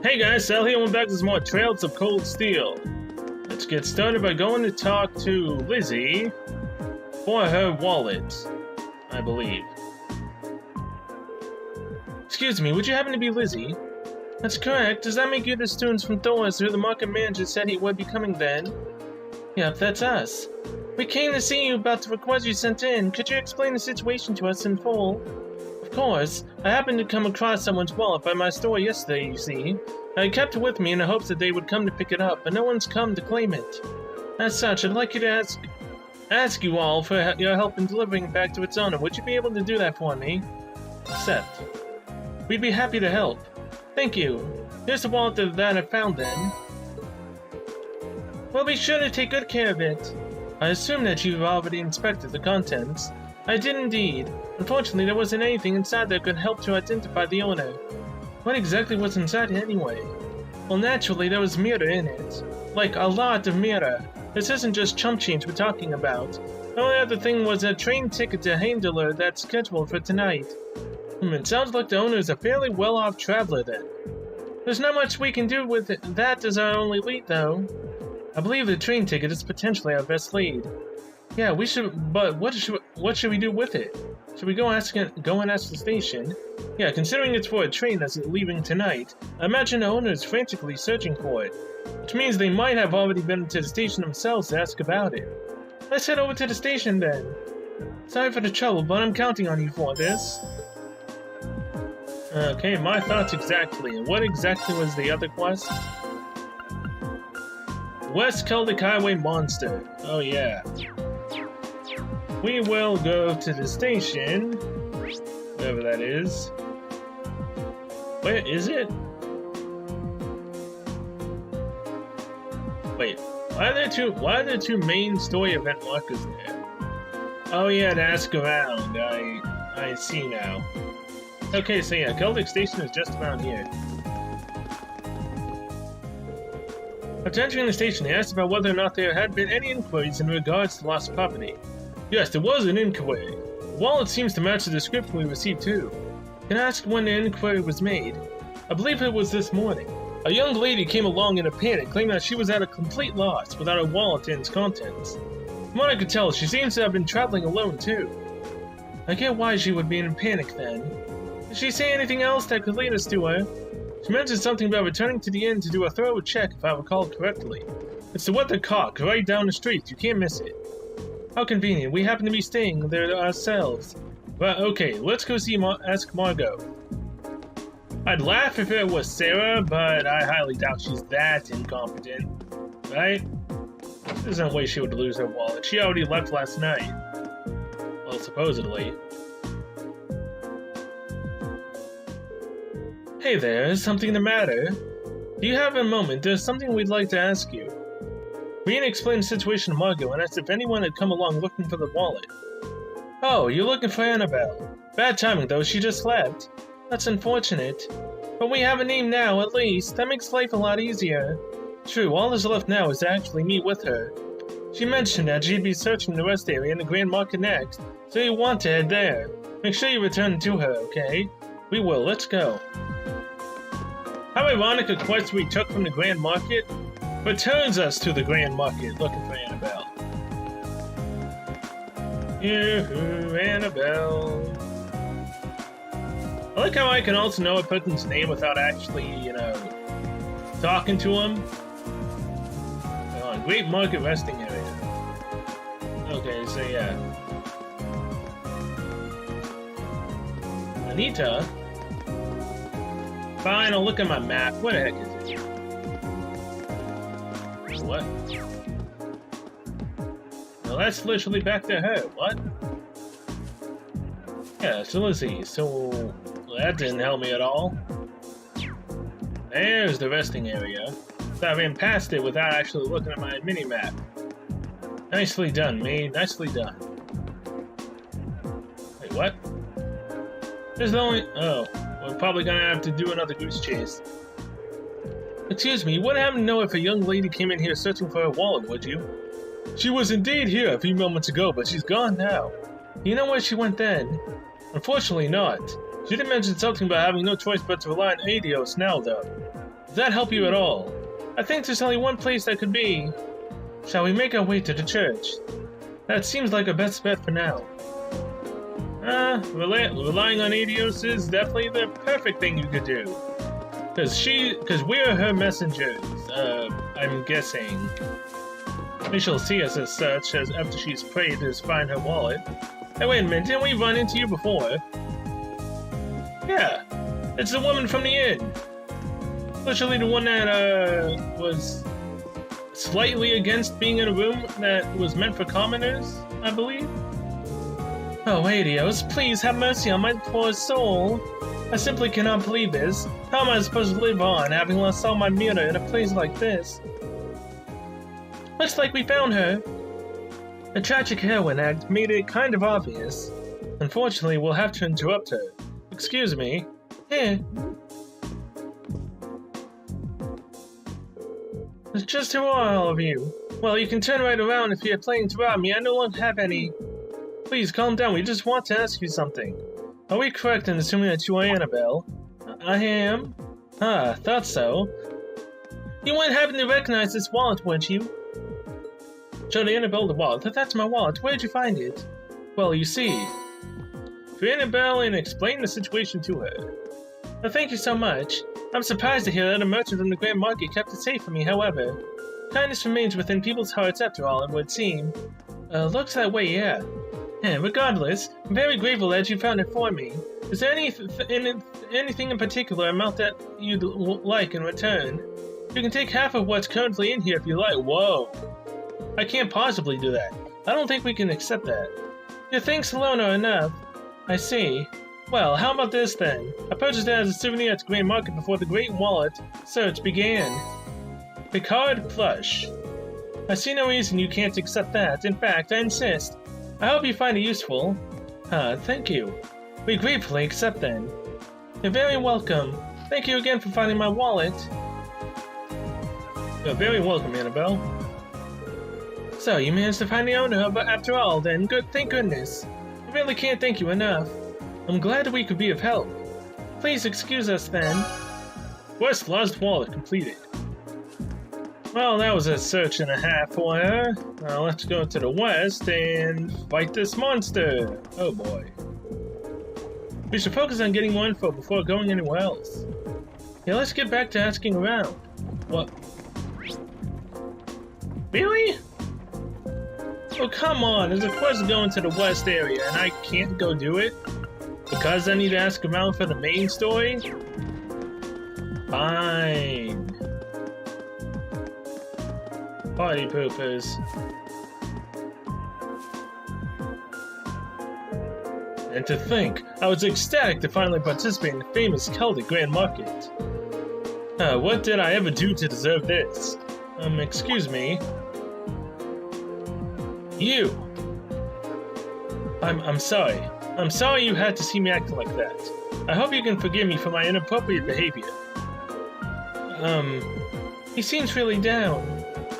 Hey guys, Sal here, and back with some more Trails of Cold Steel. Let's get started by going to talk to Lizzie for her wallet, I believe. Excuse me, would you happen to be Lizzie? That's correct. Does that make you the students from Thor's who the market manager said he would be coming then? Yep, that's us. We came to see you about the request you sent in. Could you explain the situation to us in full? Of course. I happened to come across someone's wallet by my store yesterday, you see. I kept it with me in the hopes that they would come to pick it up, but no one's come to claim it. As such, I'd like you to ask you all for your help in delivering it back to its owner. Would you be able to do that for me? Accept. We'd be happy to help. Thank you. Here's the wallet that I found then. We'll be sure to take good care of it. I assume that you've already inspected the contents. I did indeed. Unfortunately, there wasn't anything inside that could help to identify the owner. What exactly was inside anyway? Well, naturally, there was mirror in it. Like, a lot of mirror. This isn't just chump change we're talking about. The only other thing was a train ticket to Handler that's scheduled for tonight. It sounds like the owner is a fairly well-off traveler then. There's not much we can do with it. That as our only lead, though. I believe the train ticket is potentially our best lead. Yeah, we should, but what should we do with it? Should we go and ask the station? Yeah, considering it's for a train that's leaving tonight, I imagine the owner is frantically searching for it. Which means they might have already been to the station themselves to ask about it. Let's head over to the station then. Sorry for the trouble, but I'm counting on you for this. Okay, my thoughts exactly. And what exactly was the other quest? West Celtic Highway Monster. Oh yeah. We will go to the station, wherever that is. Where is it? Wait, why are there two main story event markers there? Oh yeah, to ask around. I see now. Okay, so yeah, Celtic Station is just around here. After entering the station, they asked about whether or not there had been any inquiries in regards to lost property. Yes, there was an inquiry. The wallet seems to match the description we received too. Can I ask when the inquiry was made? I believe it was this morning. A young lady came along in a panic, claiming that she was at a complete loss without her wallet and its contents. From what I could tell, she seems to have been traveling alone too. I get why she would be in a panic then. Did she say anything else that could lead us to her? She mentioned something about returning to the inn to do a thorough check, if I recall correctly. It's the Weathercock, right down the street. You can't miss it. How convenient. We happen to be staying there ourselves. Well, okay, let's go see ask Margot. I'd laugh if it was Sarah, but I highly doubt she's that incompetent. Right? There's no way she would lose her wallet. She already left last night. Well, supposedly. Hey there, is something the matter? Do you have a moment? There's something we'd like to ask you. Rena explained the situation to Margot and asked if anyone had come along looking for the wallet. Oh, you're looking for Annabelle. Bad timing though, she just left. That's unfortunate. But we have a name now, at least. That makes life a lot easier. True, all that's left now is to actually meet with her. She mentioned that she'd be searching the rest area in the Grand Market next, so you want to head there. Make sure you return to her, okay? We will, let's go. How ironic a quest we took from the Grand Market returns us to the Grand Market looking for Annabelle. Yoo-hoo, Annabelle. I like how I can also know a person's name without actually, talking to him. Great Market Resting Area. Okay, so yeah. Anita? Fine, I'll look at my map. What the heck is it? What? Well, that's literally back to her. What? Yeah, so let's see. So, that didn't help me at all. There's the resting area. So I ran past it without actually looking at my mini-map. Nicely done, maid. Nicely done. Wait, what? There's only... Oh. We're probably gonna have to do another goose chase. Excuse me, you wouldn't happen to know if a young lady came in here searching for her wallet, would you? She was indeed here a few moments ago, but she's gone now. You know where she went then? Unfortunately not. She did mention something about having no choice but to rely on Adios now, though. Does that help you at all? I think there's only one place that could be. Shall we make our way to the church? That seems like our best bet for now. Relying on Adios is definitely the perfect thing you could do. Cause we're her messengers, I'm guessing. We shall see us as such, as after she's prayed to find her wallet. Hey, wait a minute, didn't we run into you before? Yeah, it's the woman from the inn. Literally the one that, was slightly against being in a room that was meant for commoners, I believe? Oh, Adios, please have mercy on my poor soul. I simply cannot believe this. How am I supposed to live on, having lost all my Mira in a place like this? Looks like we found her. A tragic heroin act made it kind of obvious. Unfortunately, we'll have to interrupt her. Excuse me. Here. It's just who are all of you? Well, you can turn right around if you're planning to rob me. I no longer have any. Please, calm down. We just want to ask you something. Are we correct in assuming that you are Annabelle? I am. Ah, thought so. You wouldn't happen to recognize this wallet, would you? Showed Annabelle the wallet. That's my wallet. Where'd you find it? Well, you see. To Annabelle and explain the situation to her. Well, thank you so much. I'm surprised to hear that a merchant from the Grand Market kept it safe for me, however. Kindness remains within people's hearts after all, it would seem. Looks that way, yeah. Regardless, I'm very grateful that you found it for me. Is there anything in particular amount that you'd like in return? You can take half of what's currently in here if you like. Whoa. I can't possibly do that. I don't think we can accept that. Your thanks alone are enough. I see. Well, how about this then? I purchased it as a souvenir at the Grand Market before the Great Wallet search began. Picard plush. I see no reason you can't accept that. In fact, I insist. I hope you find it useful. Thank you. We gratefully accept then. You're very welcome. Thank you again for finding my wallet. You're very welcome, Annabelle. So, you managed to find the owner of it after all, then. Good, thank goodness. I really can't thank you enough. I'm glad we could be of help. Please excuse us then. West lost wallet completed. Well, that was a search and a half for her. Now let's go to the west and fight this monster. Oh boy. We should focus on getting more info before going anywhere else. Yeah, let's get back to asking around. What? Really? Oh, come on. There's a quest going to the west area and I can't go do it? Because I need to ask around for the main story? Fine. Party poopers. And to think, I was ecstatic to finally participate in the famous Celtic Grand Market. What did I ever do to deserve this? Excuse me. You! I'm sorry. I'm sorry you had to see me acting like that. I hope you can forgive me for my inappropriate behavior. He seems really down.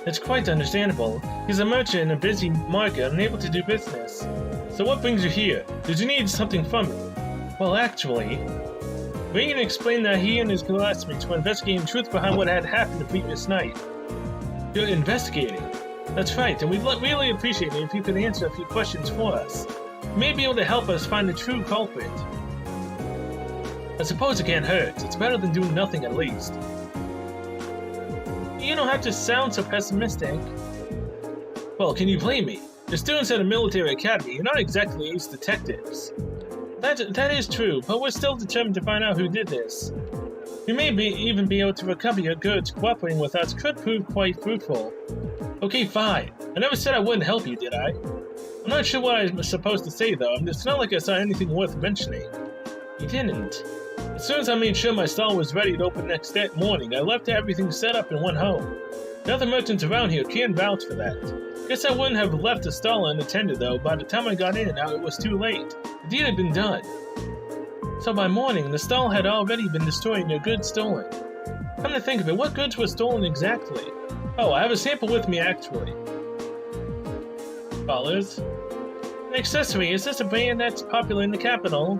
It's quite understandable. He's a merchant in a busy market, unable to do business. So what brings you here? Did you need something from me? Well, actually, Regan explained that he and his classmates were investigating the truth behind what had happened the previous night. You're investigating? That's right, and we'd really appreciate it if you could answer a few questions for us. You may be able to help us find the true culprit. I suppose it can't hurt. It's better than doing nothing at least. You don't have to sound so pessimistic. Well, can you blame me? The students at a military academy are not exactly ace detectives. That is true, but we're still determined to find out who did this. We may even be able to recover your goods. Cooperating with us could prove quite fruitful. Okay, fine. I never said I wouldn't help you, did I? I'm not sure what I was supposed to say, though. It's not like I saw anything worth mentioning. You didn't. As soon as I made sure my stall was ready to open next morning, I left everything set up and went home. The other merchants around here can vouch for that. Guess I wouldn't have left the stall unattended, though. By the time I got in, it was too late. The deed had been done. So by morning, the stall had already been destroyed and their goods stolen. Come to think of it, what goods were stolen exactly? Oh, I have a sample with me, actually. Dollars. An accessory, is this a brand that's popular in the capital?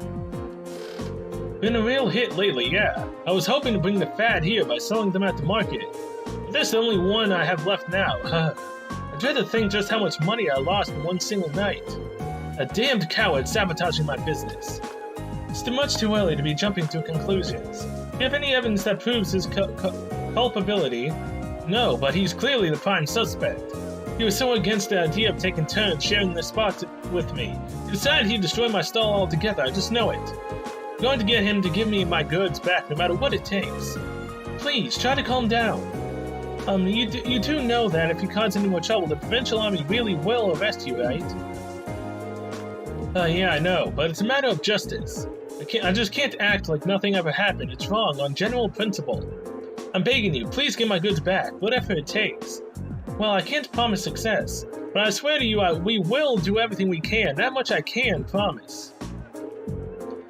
Been a real hit lately, yeah. I was hoping to bring the fad here by selling them at the market. But this is the only one I have left now. I dread to think just how much money I lost in one single night. A damned coward sabotaging my business. It's much too early to be jumping to conclusions. Do you have any evidence that proves his culpability? No, but he's clearly the prime suspect. He was so against the idea of taking turns sharing the spot with me. He decided he'd destroy my stall altogether, I just know it. I'm going to get him to give me my goods back no matter what it takes. Please, try to calm down. You do know that if you cause any more trouble, the Provincial Army really will arrest you, right? Yeah, I know, but it's a matter of justice. I just can't act like nothing ever happened. It's wrong, on general principle. I'm begging you, please get my goods back, whatever it takes. Well, I can't promise success, but I swear to you, we will do everything we can. That much I can promise.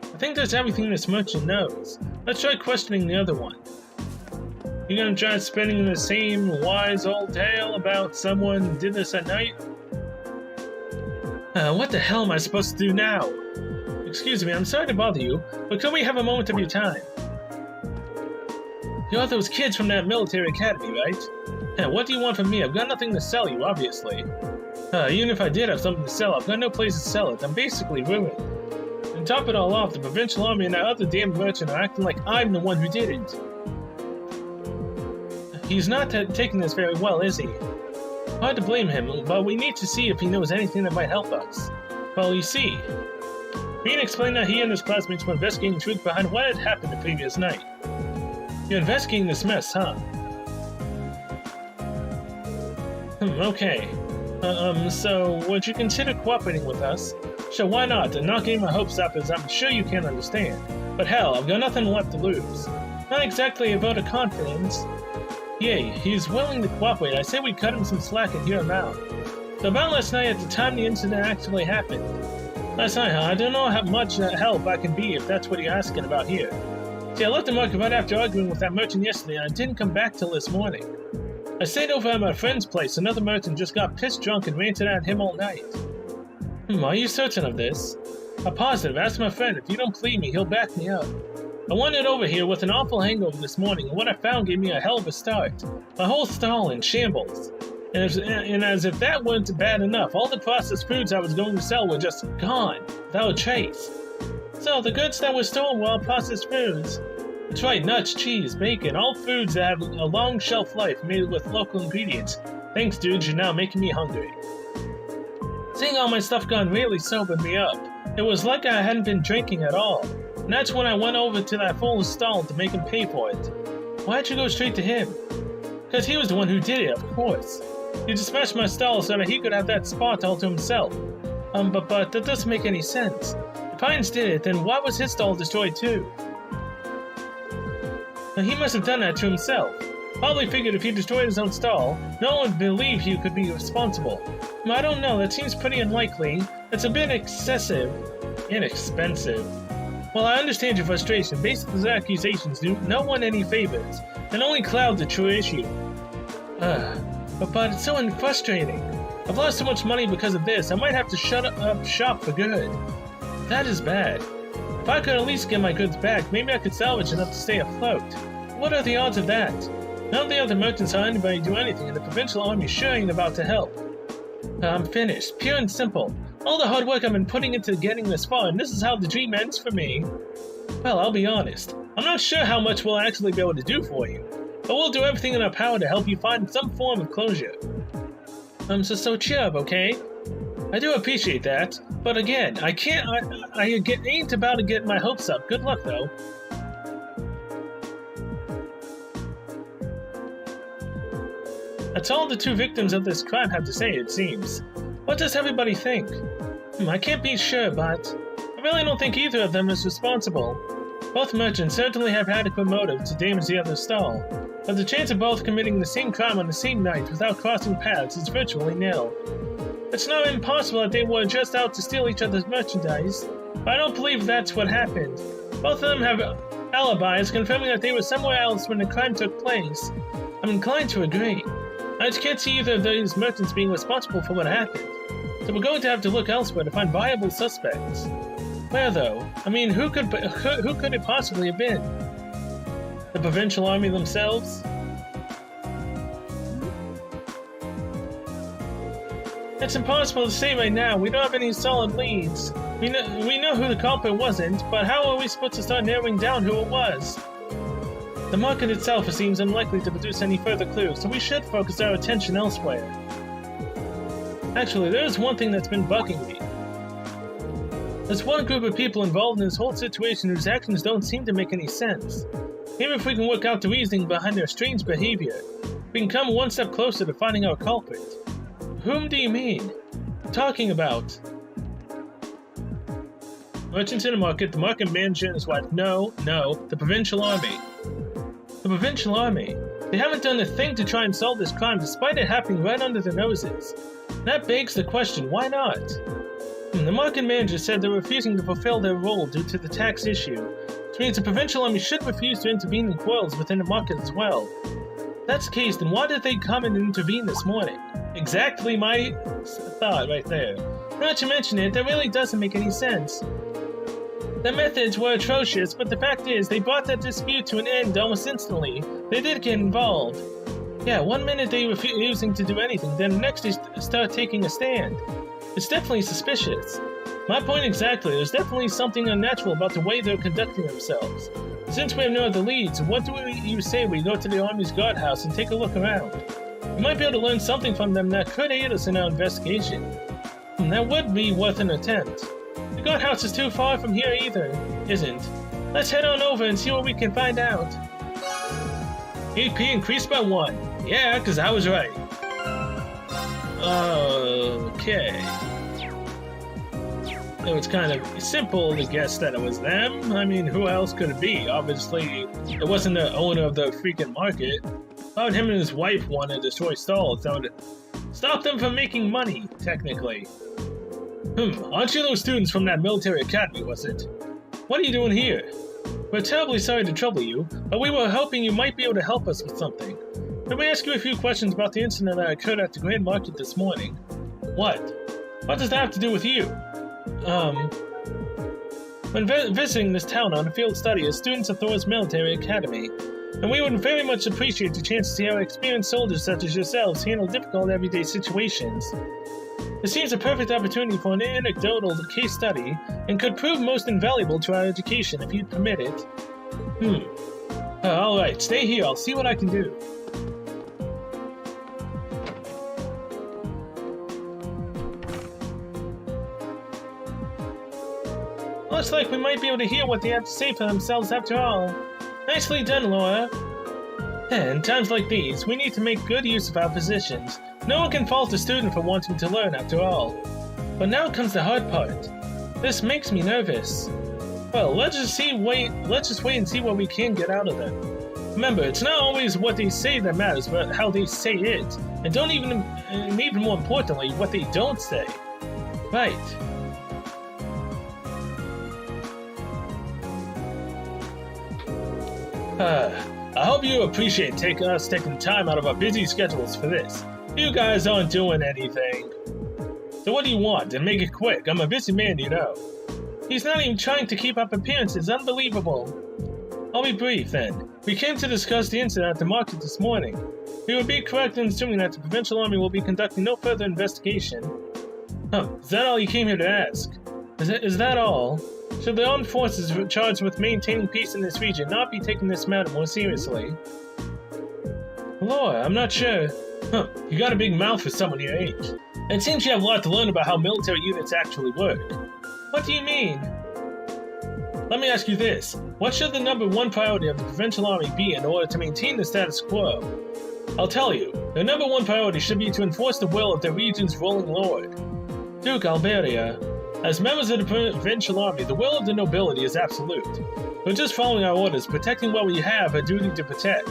I think that's everything this merchant knows. Let's try questioning the other one. You gonna try spinning the same wise old tale about someone did this at night? What the hell am I supposed to do now? Excuse me, I'm sorry to bother you, but can we have a moment of your time? You're those kids from that military academy, right? What do you want from me? I've got nothing to sell you, obviously. Even if I did have something to sell, I've got no place to sell it. I'm basically ruined. And top it all off, the Provincial Army and that other damn merchant are acting like I'm the one who did it. He's not taking this very well, is he? Hard to blame him, but we need to see if he knows anything that might help us. Well, you see, Bean explained that he and his classmates were investigating the truth behind what had happened the previous night. You're investigating this mess, huh? Okay. So, would you consider cooperating with us? Sure, why not? And not getting my hopes up as I'm sure you can understand. But hell, I've got nothing left to lose. Not exactly a vote of confidence. Yay, he's willing to cooperate. I say we cut him some slack and hear him out. So about last night, at the time the incident actually happened. Last night, huh? I don't know how much help I can be if that's what you're asking about here. See, I left the market right after arguing with that merchant yesterday, and I didn't come back till this morning. I stayed over at my friend's place. Another merchant just got pissed drunk and ranted at him all night. Are you certain of this? I'm positive. Ask my friend. If you don't believe me, he'll back me up. I wandered over here with an awful hangover this morning, and what I found gave me a hell of a start. My whole stall in shambles. And as if that weren't bad enough, all the processed foods I was going to sell were just gone, without a trace. So, the goods that were stolen were all processed foods. That's right, nuts, cheese, bacon, all foods that have a long shelf life made with local ingredients. Thanks, dude, you're now making me hungry. Seeing all my stuff gone really sobered me up. It was like I hadn't been drinking at all. And that's when I went over to that fool's stall to make him pay for it. Why'd you go straight to him? Because he was the one who did it, of course. He dispatched my stall so that he could have that spot all to himself. But that doesn't make any sense. If Hines did it, then why was his stall destroyed too? Now, he must have done that to himself. Probably figured if he destroyed his own stall, no one would believe he could be responsible. I don't know, that seems pretty unlikely. It's a bit excessive. Inexpensive. Well, I understand your frustration. Basically, these accusations do no one any favors, and only cloud the true issue. But it's so frustrating. I've lost so much money because of this, I might have to shut up shop for good. That is bad. If I could at least get my goods back, maybe I could salvage enough to stay afloat. What are the odds of that? None of the other merchants saw anybody do anything, and the Provincial Army sure ain't about to help. I'm finished. Pure and simple. All the hard work I've been putting into getting this far, and this is how the dream ends for me. Well, I'll be honest. I'm not sure how much we'll actually be able to do for you, but we'll do everything in our power to help you find some form of closure. So cheer up, okay? I do appreciate that, but again, I ain't about to get my hopes up. Good luck, though. That's all the two victims of this crime have to say, it seems. What does everybody think? I can't be sure, but I really don't think either of them is responsible. Both merchants certainly have adequate motive to damage the other stall, but the chance of both committing the same crime on the same night without crossing paths is virtually nil. It's not impossible that they were just out to steal each other's merchandise, but I don't believe that's what happened. Both of them have alibis confirming that they were somewhere else when the crime took place. I'm inclined to agree. I just can't see either of these merchants being responsible for what happened, so we're going to have to look elsewhere to find viable suspects. Where though? I mean, who could it possibly have been? The provincial army themselves? It's impossible to say right now. We don't have any solid leads. We know who the culprit wasn't, but how are we supposed to start narrowing down who it was? The market itself seems unlikely to produce any further clues, so we should focus our attention elsewhere. Actually, there's one thing that's been bugging me. There's one group of people involved in this whole situation whose actions don't seem to make any sense. Maybe if we can work out the reasoning behind their strange behavior, we can come one step closer to finding our culprit. Whom do you mean? Talking about? Merchants in the market manager and his wife. No, the provincial army. The provincial army. They haven't done a thing to try and solve this crime despite it happening right under their noses. That begs the question, why not? The market manager said they're refusing to fulfill their role due to the tax issue, which means the provincial army should refuse to intervene in quarrels within the market as well. If that's the case, then why did they come and intervene this morning? Exactly my thought right there. Not to mention it, that really doesn't make any sense. Their methods were atrocious, but the fact is, they brought that dispute to an end almost instantly. They did get involved. Yeah, one minute they refusing to do anything, then the next they start taking a stand. It's definitely suspicious. My point exactly, there's definitely something unnatural about the way they're conducting themselves. Since we have no other leads, what do you say we go to the Army's guardhouse and take a look around? We might be able to learn something from them that could aid us in our investigation. That would be worth an attempt. The guardhouse is too far from here either, isn't? Let's head on over and see what we can find out. AP increased by 1. Yeah, because I was right. Okay. So it's kind of simple to guess that it was them. I mean, who else could it be? Obviously, it wasn't the owner of the freaking market. Why would him and his wife want to destroy stalls? That would stop them from making money, technically. Aren't you those students from that military academy, was it? What are you doing here? We're terribly sorry to trouble you, but we were hoping you might be able to help us with something. Can we ask you a few questions about the incident that occurred at the Grand Market this morning? What? What does that have to do with you? When visiting this town on a field study as students of Thor's military academy, and we would very much appreciate the chance to see how experienced soldiers such as yourselves handle difficult everyday situations. It seems a perfect opportunity for an anecdotal case study and could prove most invaluable to our education if you'd permit it. Alright, stay here, I'll see what I can do. Looks like we might be able to hear what they have to say for themselves after all. Nicely done, Laura. In times like these, we need to make good use of our positions. No one can fault a student for wanting to learn after all. But now comes the hard part. This makes me nervous. Well, let's just wait and see what we can get out of them. Remember, it's not always what they say that matters, but how they say it. And even more importantly, what they don't say. Right. I hope you appreciate us taking time out of our busy schedules for this. You guys aren't doing anything. So what do you want? And make it quick. I'm a busy man, you know. He's not even trying to keep up appearances. Unbelievable. I'll be brief, then. We came to discuss the incident at the market this morning. We would be correct in assuming that the Provincial Army will be conducting no further investigation. Is that all you came here to ask? Is that all? Should the armed forces charged with maintaining peace in this region not be taking this matter more seriously? Laura, I'm not sure. You got a big mouth for someone your age. It seems you have a lot to learn about how military units actually work. What do you mean? Let me ask you this. What should the #1 priority of the Provincial Army be in order to maintain the status quo? I'll tell you. The #1 priority should be to enforce the will of the region's ruling lord, Duke Alberia. As members of the Provincial Army, the will of the nobility is absolute. We're just following our orders, protecting what we have a duty to protect.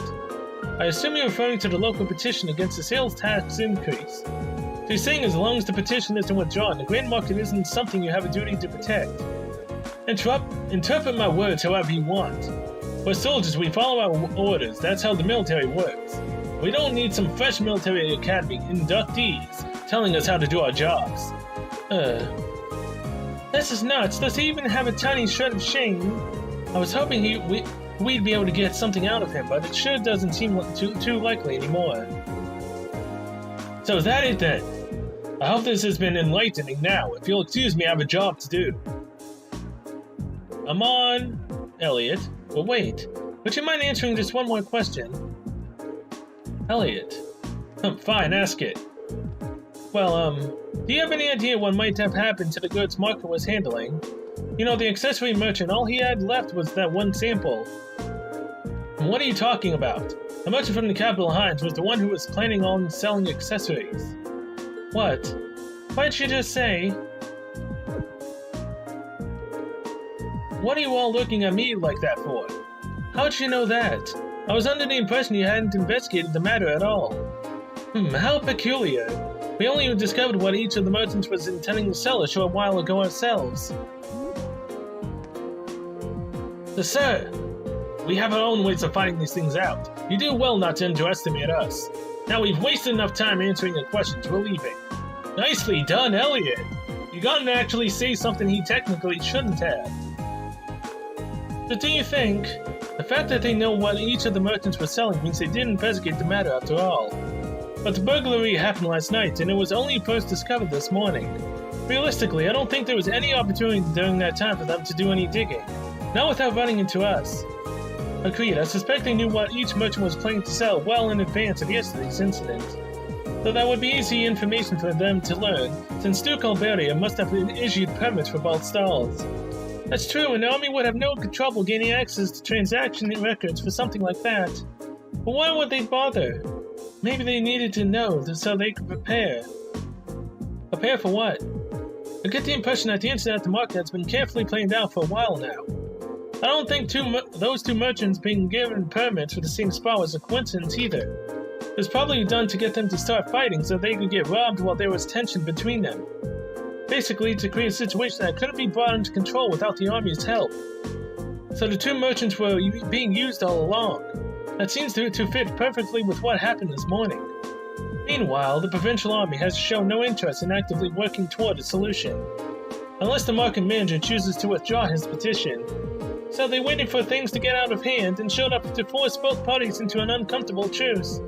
I assume you're referring to the local petition against the sales tax increase. So you're saying as long as the petition isn't withdrawn, the Grand Market isn't something you have a duty to protect. Interpret my words however you want. We're soldiers, we follow our orders, that's how the military works. We don't need some fresh military academy inductees telling us how to do our jobs. This is nuts. Does he even have a tiny shred of shame? I was hoping we'd be able to get something out of him, but it sure doesn't seem too likely anymore. So is that it then? I hope this has been enlightening now. If you'll excuse me, I have a job to do. I'm on, Elliot. But wait, would you mind answering just one more question? Elliot. Fine, ask it. Well, do you have any idea what might have happened to the goods Marco was handling? You know, the accessory merchant, all he had left was that one sample. What are you talking about? The merchant from the capital Hines was the one who was planning on selling accessories. What? Why'd you just say? What are you all looking at me like that for? How'd you know that? I was under the impression you hadn't investigated the matter at all. How peculiar. We only discovered what each of the merchants was intending to sell a short while ago ourselves. So, sir, we have our own ways of finding these things out. You do well not to underestimate us. Now we've wasted enough time answering your questions. We're leaving. Nicely done, Elliot. You got him to actually say something he technically shouldn't have. So do you think the fact that they know what each of the merchants was selling means they did investigate the matter after all? But the burglary happened last night, and it was only first discovered this morning. Realistically, I don't think there was any opportunity during that time for them to do any digging. Not without running into us. Agreed, I suspect they knew what each merchant was planning to sell well in advance of yesterday's incident. Though that would be easy information for them to learn, since Duke Alberia must have issued permits for both stalls. That's true, and the army would have no trouble gaining access to transaction records for something like that. But why would they bother? Maybe they needed to know so they could prepare. Prepare for what? I get the impression that the incident at the market has been carefully planned out for a while now. I don't think those two merchants being given permits for the same spot was a coincidence either. It was probably done to get them to start fighting so they could get robbed while there was tension between them. Basically, to create a situation that couldn't be brought into control without the army's help. So the two merchants were being used all along. That seems to fit perfectly with what happened this morning. Meanwhile, the provincial army has shown no interest in actively working toward a solution. Unless the market manager chooses to withdraw his petition. So they waited for things to get out of hand and showed up to force both parties into an uncomfortable truce.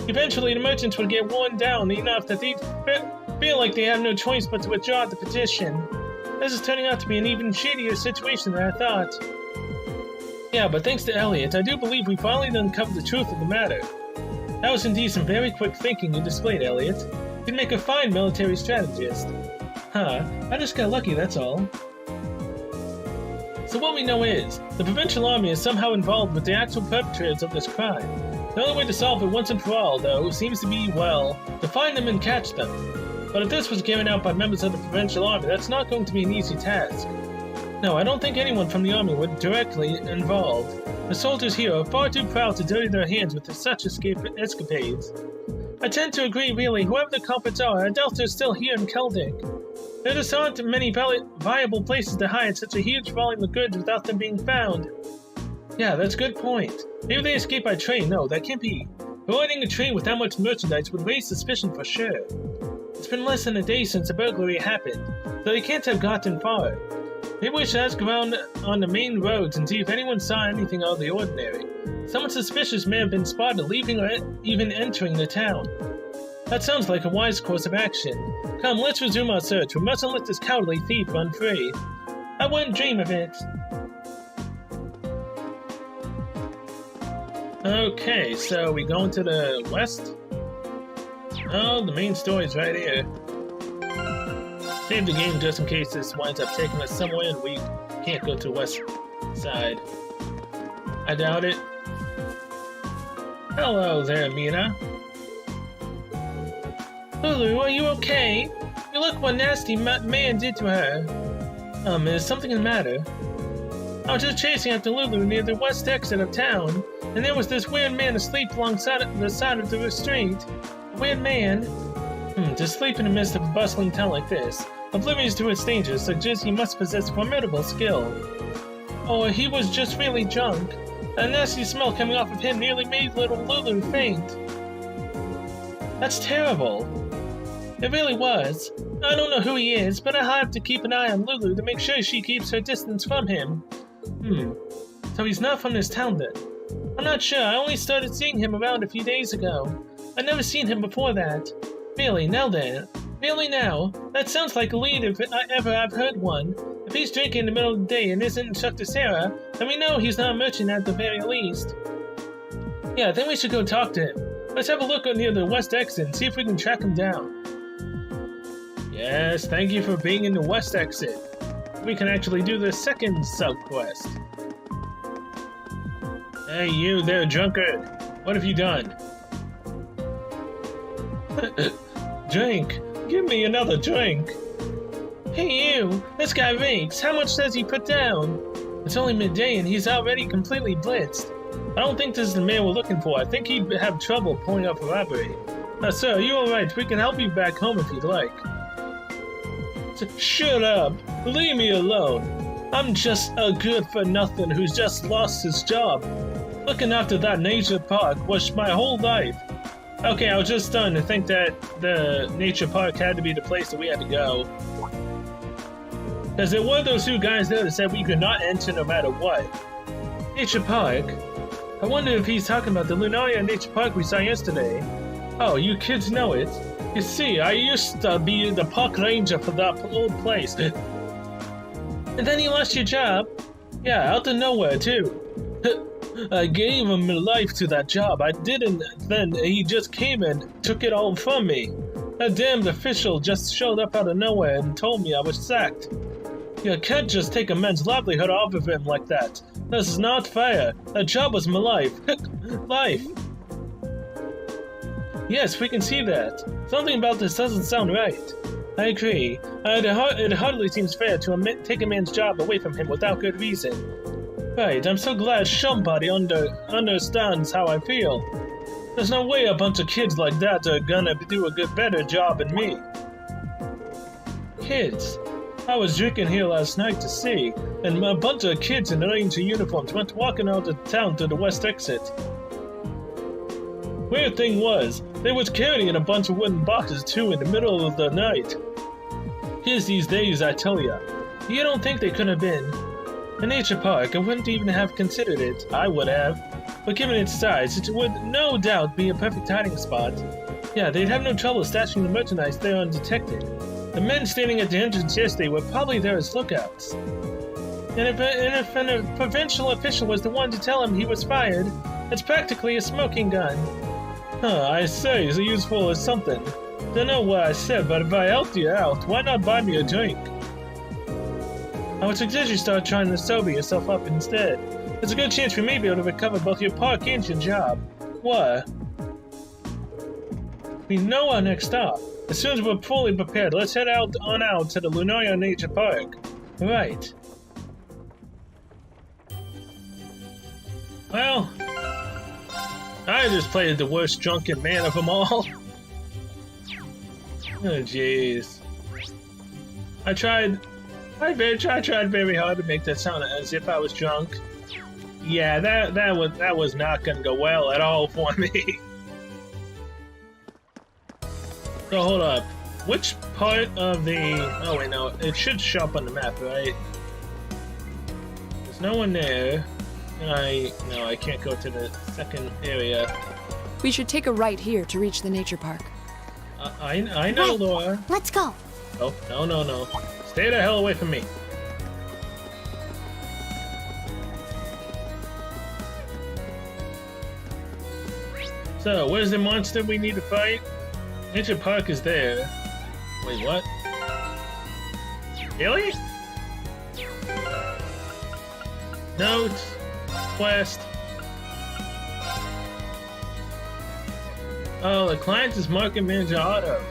Eventually, the merchants would get worn down enough that they feel like they have no choice but to withdraw the petition. This is turning out to be an even shadier situation than I thought. Yeah, but thanks to Elliot, I do believe we finally uncovered the truth of the matter. That was indeed some very quick thinking you displayed, Elliot. You'd make a fine military strategist. I just got lucky, that's all. So what we know is, the provincial army is somehow involved with the actual perpetrators of this crime. The only way to solve it once and for all, though, seems to be, well, to find them and catch them. But if this was given out by members of the provincial army, that's not going to be an easy task. No, I don't think anyone from the army would directly involved. The soldiers here are far too proud to dirty their hands with such escapades. I tend to agree, really. Whoever the culprits are, I doubt they're still here in Keldic. There just aren't many viable places to hide such a huge volume of goods without them being found. Yeah, that's a good point. Maybe they escaped by train. No, that can't be. Avoiding a train with that much merchandise would raise suspicion for sure. It's been less than a day since the burglary happened, so they can't have gotten far. Maybe we should ask around on the main roads and see if anyone saw anything out of the ordinary. Someone suspicious may have been spotted leaving or even entering the town. That sounds like a wise course of action. Come, let's resume our search. We mustn't let this cowardly thief run free. I wouldn't dream of it. Okay, so we going to the west? Oh, the main story's right here. Save the game just in case this winds up taking us somewhere and we can't go to the west side. I doubt it. Hello there, Mina. Lulu, are you okay? You look what nasty man did to her. Is something the matter? I was just chasing after Lulu near the west exit of town, and there was this weird man asleep alongside the side of the street. A weird man? To sleep in the midst of a bustling town like this, oblivious to its dangers, suggests he must possess formidable skill. Or he was just really drunk. A nasty smell coming off of him nearly made little Lulu faint. That's terrible. It really was. I don't know who he is, but I have to keep an eye on Lulu to make sure she keeps her distance from him. So he's not from this town then? I'm not sure, I only started seeing him around a few days ago. I'd never seen him before that. Really, now then? Really now? That sounds like a lead if I've heard one. If he's drinking in the middle of the day and isn't instructor to Sarah, then we know he's not a merchant at the very least. Yeah, I think we should go talk to him. Let's have a look near the west exit and see if we can track him down. Yes, thank you for being in the west exit. We can actually do the second sub quest. Hey you there, drunkard. What have you done? Drink. Give me another drink. Hey you, this guy reeks. How much does he put down? It's only midday and he's already completely blitzed. I don't think this is the man we're looking for. I think he'd have trouble pulling off a robbery. Sir, are you alright? We can help you back home if you'd like. Shut up! Leave me alone! I'm just a good-for-nothing who's just lost his job. Looking after that nature park was my whole life. Okay, I was just starting to think that the nature park had to be the place that we had to go. Because there were those two guys there that said we could not enter no matter what. Nature park? I wonder if he's talking about the Lunaria Nature Park we saw yesterday. Oh, you kids know it. You see, I used to be the park ranger for that old place. And then you lost your job? Yeah, out of nowhere too. I gave him my life to that job. I didn't, then he just came and took it all from me. That damned official just showed up out of nowhere and told me I was sacked. You can't just take a man's livelihood off of him like that. This is not fair. That job was my life. Life. Yes, we can see that. Something about this doesn't sound right. I agree. It hardly seems fair to take a man's job away from him without good reason. Right, I'm so glad somebody understands how I feel. There's no way a bunch of kids like that are gonna do a better job than me. Kids? I was drinking here last night to see, and a bunch of kids in ranger uniforms went walking out of town to the west exit. Weird thing was, they was carrying a bunch of wooden boxes too in the middle of the night. Kids these days, I tell ya. You don't think they could have been? A nature park, I wouldn't even have considered it. I would have. But given its size, it would no doubt be a perfect hiding spot. Yeah, they'd have no trouble stashing the merchandise there undetected. The men standing at the entrance yesterday were probably there as lookouts. And if a provincial official was the one to tell him he was fired, it's practically a smoking gun. Huh, I say, is it useful as something? Don't know what I said, but if I helped you out, why not buy me a drink? I would suggest you start trying to sober yourself up instead. There's a good chance we may be able to recover both your park and your job. What? We know our next stop. As soon as we're fully prepared, let's head out to the Lunaria Nature Park. Right. Well, I just played the worst drunken man of them all. Oh jeez. I tried very hard to make that sound as if I was drunk. Yeah, that was not gonna go well at all for me. So hold up. Which part of the... Oh wait, no. It should show up on the map, right? There's no one there. No, I can't go to the second area. We should take a right here to reach the nature park. I know, right. Laura. Let's go. Oh, no. Stay the hell away from me. So, where's the monster we need to fight? Nature Park is there. Wait, what? Really? Note. Quest. Oh, the client is Market Manager Otto.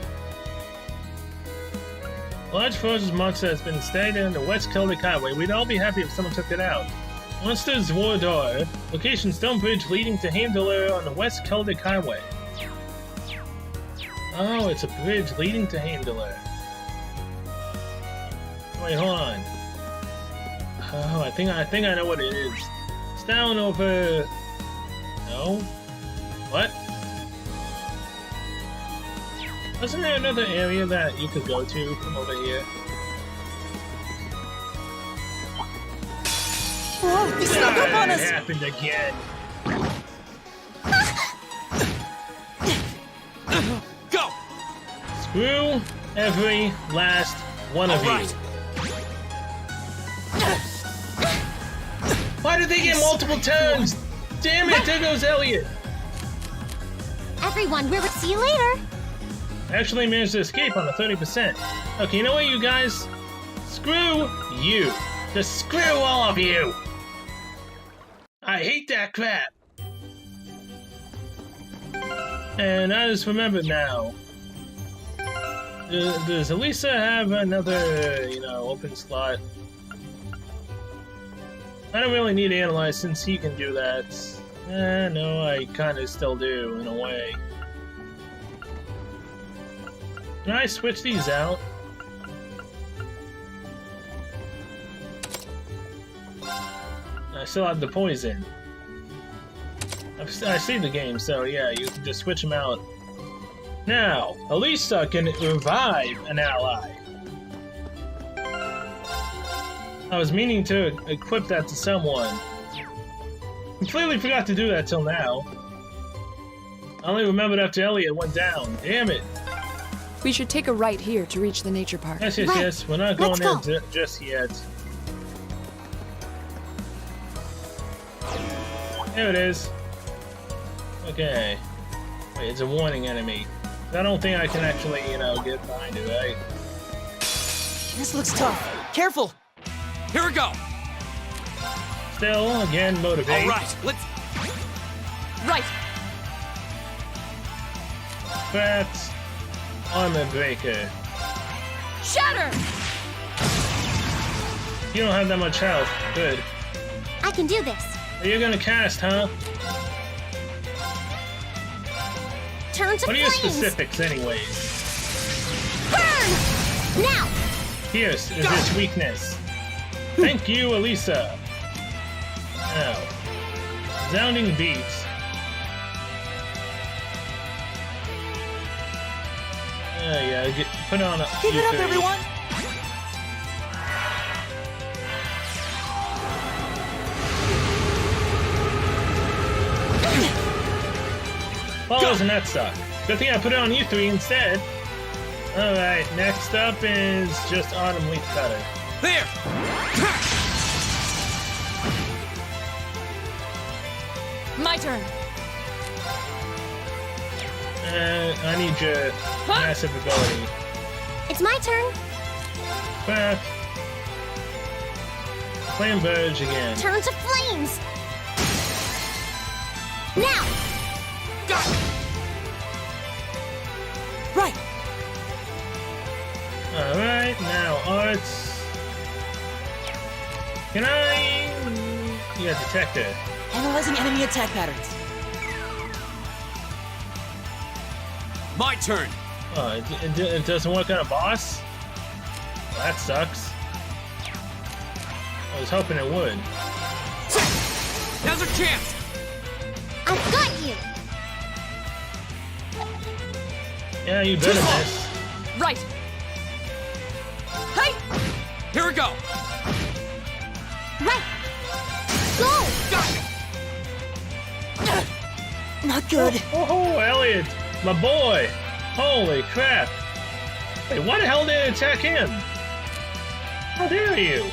A large ferocious monster has been staying on the West Celtic Highway. We'd all be happy if someone took it out. Monsters Wardar. Location Stone Bridge leading to Handler on the West Celtic Highway. Oh, it's a bridge leading to Handler. Wait, hold on. Oh, I think I know what it is. It's down over... No? What? Wasn't there another area that you could go to from over here? Whoa, they snuck up on It us! happened again. Go! Screw every last one of All right. you. Why did they get multiple turns? Damn it, there goes Elliot. Everyone, we'll see you later. I actually managed to escape on a 30%. Okay, you know what, you guys? Screw you. Just screw all of you. I hate that crap. And I just remembered now. Does Elisa have another, open slot? I don't really need to analyze since he can do that. No, I kind of still do, in a way. Can I switch these out? I still have the poison. I see the game, so yeah, you can just switch them out. Now, Elisa can revive an ally. I was meaning to equip that to someone. Completely forgot to do that till now. I only remembered after Elliot went down. Damn it. We should take a right here to reach the nature park. Yes, Right. yes. We're not going Let's there just yet. There it is. Okay. Wait, it's a warning enemy. I don't think I can actually, get behind it, right? This looks tough. Careful! Here we go! Still, again, motivate. All right, let's... Right! That's armor breaker. Shatter! You don't have that much health. Good. I can do this. You're gonna cast, huh? Turn to What are your flames. specifics, anyways? Burn! Now! Pierce is its weakness. Thank you, Elisa. Now, resounding beats. Yeah, put on a. Give it up, U3. everyone! Well, doesn't that suck? Good thing I put it on U3 instead. Alright, next up is just Autumn Leaf Cutter. There! My turn. I need your massive ability. It's my turn. Back. Flame Verge again. Turn to flames. Now! Got it! Right! Alright, now arts. Can I... Yeah, detector. Analyzing enemy attack patterns. My turn! Oh, it doesn't work on a boss? Well, that sucks. I was hoping it would. Now's our chance! I've got you. Yeah, you better miss. Right! Hey! Here we go! Right. Go! Got it! Not good. Oh, Elliot! My boy! Holy crap! Wait, why the hell did it attack him? How dare you!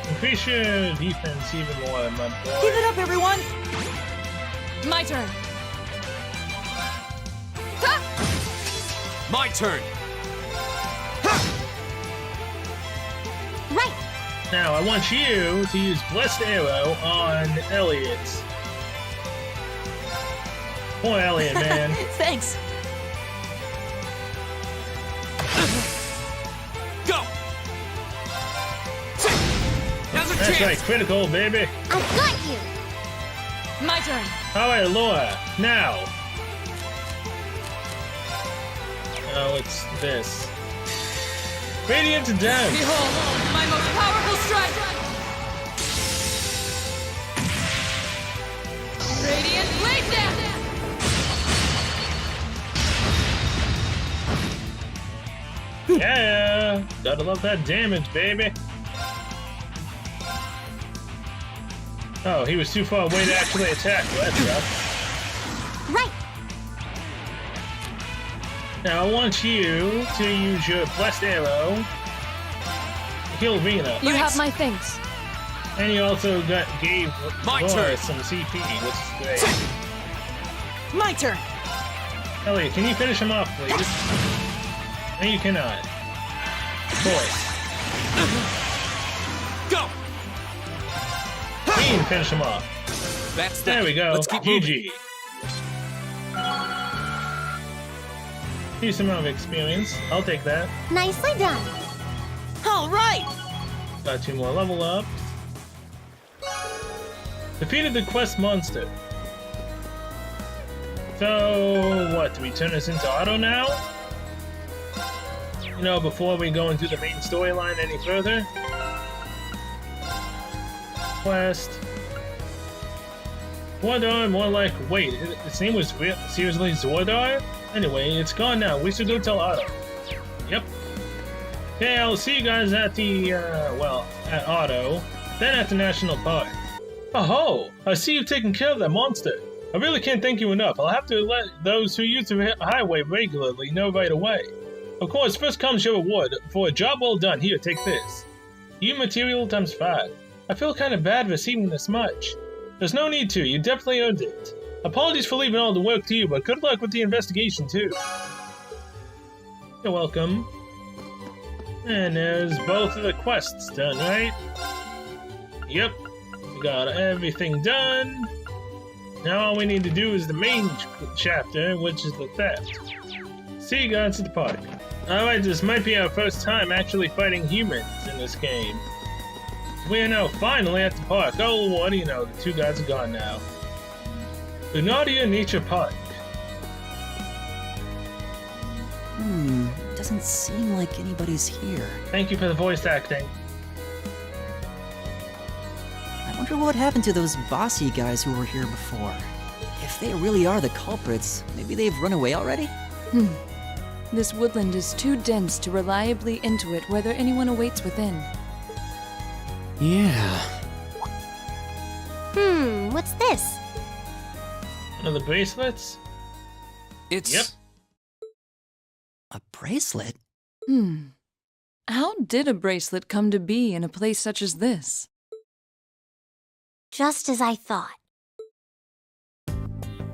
Increase your defense even more, my boy. Give it up, everyone! My turn. My turn! Right. Now, I want you to use Blessed Arrow on Elliot. Poor Elliot, man. Thanks. Go! Now's our That's chance! right, critical, baby. I've got you. My turn. Alright, Laura, now. Oh, it's this. Radiant Dance. Behold, my most powerful strike! Radiant Blade Dance! Yeah, gotta love that damage, baby. Oh, he was too far away to actually attack. Well, that's rough. Right. Now I want you to use your blessed arrow to heal Rena. You have my thanks. And you also gave My Laura turn. some CP, which is great. My turn. Elliot, can you finish him off, please? No, you cannot. Boy. Go! Dean, finish him off. That's that. There we go. Let's keep moving. GG. Decent amount of experience. I'll take that. Nicely done. All right. Got 2 more level ups. Defeated the quest monster. So, what? Do we turn this into auto now? You know, before we go into the main storyline any further? Quest. Zordar, more like. Wait, its name was seriously Zordar? Anyway, it's gone now. We should go tell Otto. Yep. Okay, I'll see you guys at the, at Otto, then at the National Park. Oh, I see you've taken care of that monster. I really can't thank you enough. I'll have to let those who use the highway regularly know right away. Of course, first comes your reward. For a job well done, here, take this. You material times 5. I feel kind of bad receiving this much. There's no need to, you definitely earned it. Apologies for leaving all the work to you, but good luck with the investigation too. You're welcome. And there's both of the quests done, right? Yep. We got everything done. Now all we need to do is the main chapter, which is the theft. See you guys at the park. Alright, this might be our first time actually fighting humans in this game. We are now finally at the park. Oh, what do you know, the 2 guys are gone now. Lunaria Nature Park. Doesn't seem like anybody's here. Thank you for the voice acting. I wonder what happened to those bossy guys who were here before. If they really are the culprits, maybe they've run away already? This woodland is too dense to reliably intuit whether anyone awaits within. Yeah. What's this? One of the bracelets? It's... Yep. A bracelet? How did a bracelet come to be in a place such as this? Just as I thought.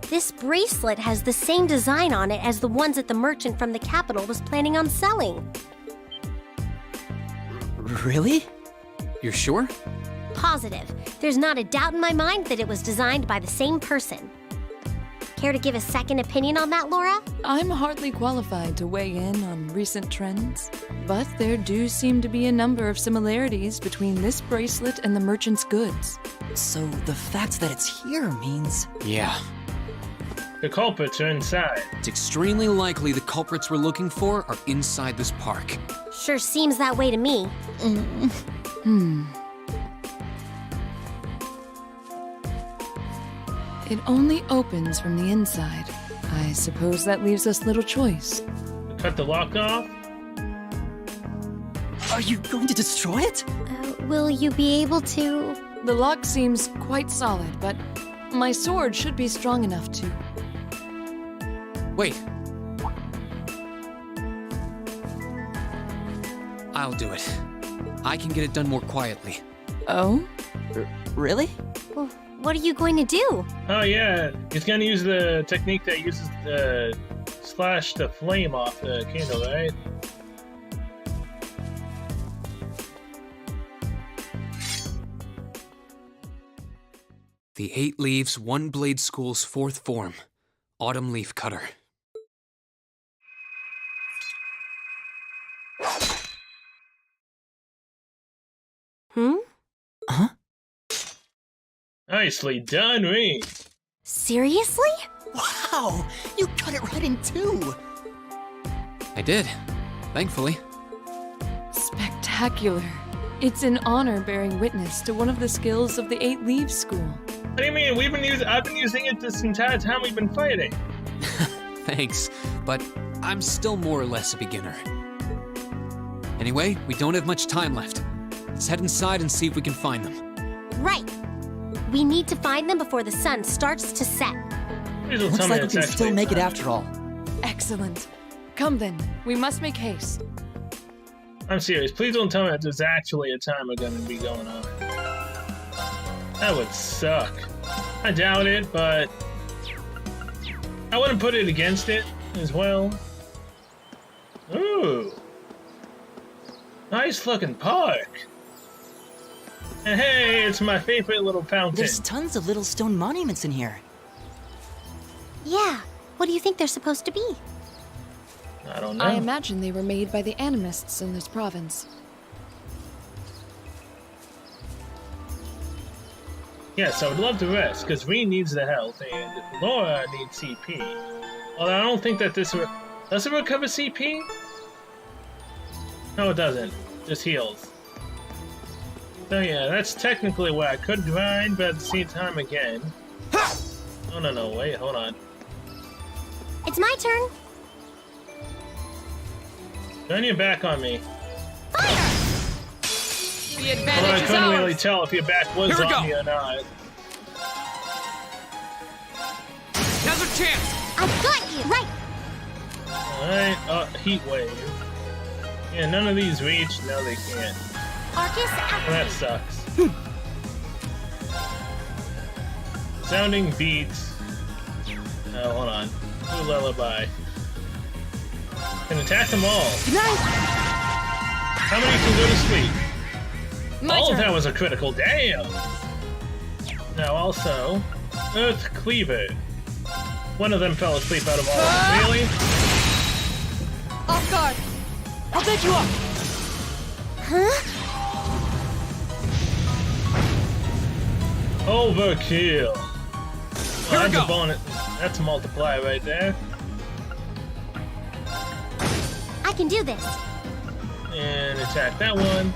This bracelet has the same design on it as the ones that the merchant from the capital was planning on selling. Really? You're sure? Positive. There's not a doubt in my mind that it was designed by the same person. Care to give a second opinion on that, Laura? I'm hardly qualified to weigh in on recent trends, but there do seem to be a number of similarities between this bracelet and the merchant's goods. So the fact that it's here means... Yeah. The culprits are inside. It's extremely likely the culprits we're looking for are inside this park. Sure seems that way to me. It only opens from the inside. I suppose that leaves us little choice. Cut the lock off. Are you going to destroy it? Will you be able to... The lock seems quite solid, but my sword should be strong enough to... Wait. I'll do it. I can get it done more quietly. Oh? Really? Well, what are you going to do? Oh yeah, he's gonna use the technique that uses the slash the flame off the candle, right? The 8 Leaves, 1 Blade School's 4th form. Autumn Leaf Cutter. Huh? Nicely done, Reed. Seriously? Wow! You cut it right in 2! I did. Thankfully. Spectacular. It's an honor bearing witness to one of the skills of the 8 Leaves School. What do you mean? I've been using it this entire time we've been fighting. Thanks, but I'm still more or less a beginner. Anyway, we don't have much time left. Let's head inside and see if we can find them. Right. We need to find them before the sun starts to set. Please don't Looks tell me like we it's can actually still make it time. after all. Excellent. Come then, we must make haste. I'm serious. Please don't tell me that there's actually a timer going to be going on. That would suck. I doubt it, but I wouldn't put it against it as well. Ooh. Nice looking park. And hey, it's my favorite little fountain. There's tons of little stone monuments in here. Yeah. What do you think they're supposed to be? I don't know. I imagine they were made by the animists in this province. Yes, I would love to rest, because Reen needs the health, and Laura needs CP. Although I don't think that this... Does it recover CP? No, it doesn't. Just heals. So yeah, that's technically where I could grind, but at the same time again... Oh, no, wait, hold on. It's my turn. Turn your back on me. Fire! The Well, I advantage is couldn't really ours! tell if your back was Here we on go. me or not. Now's our chance! I've got you! Right! Alright, heat wave. Yeah, none of these reach. No, they can't. Arcus Well, that activate. sucks. Sounding beats. Oh, hold on. Blue lullaby. Can attack them all. Good night! How many can go to sleep? My All of turn. that was a critical. Damn! Now also, Earth Cleaver. One of them fell asleep out of all of them. Really? Off guard! I'll take you up! Huh? Overkill. Here we That's go. a bonus. That's a multiplier right there. I can do this. And attack that one.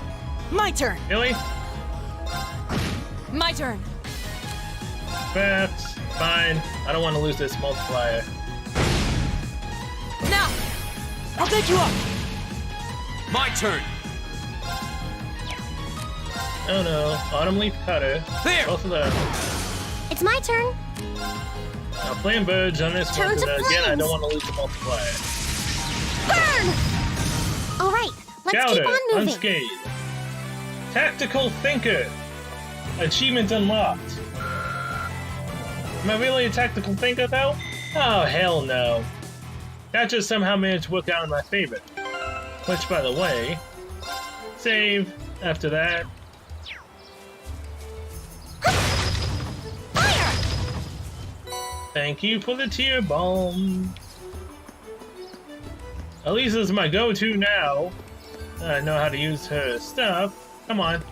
My turn! Really? My turn! That's fine. I don't want to lose this multiplier. Now! I'll take you up! My turn! Oh no. Autumn Leaf Cutter. There! Both of them. It's my turn. Now, Flame Birds on this Turn one, to because again, I flames. don't want to lose the multiplier. Burn! All right, let's Chowder, keep on moving. unscathed. Tactical Thinker. Achievement unlocked. Am I really a tactical thinker, though? Oh, hell no. That just somehow managed to work out in my favor. Which, by the way, save after that. Fire! Thank you for the tear bomb. At least this is my go-to now. I know how to use her stuff. Come on.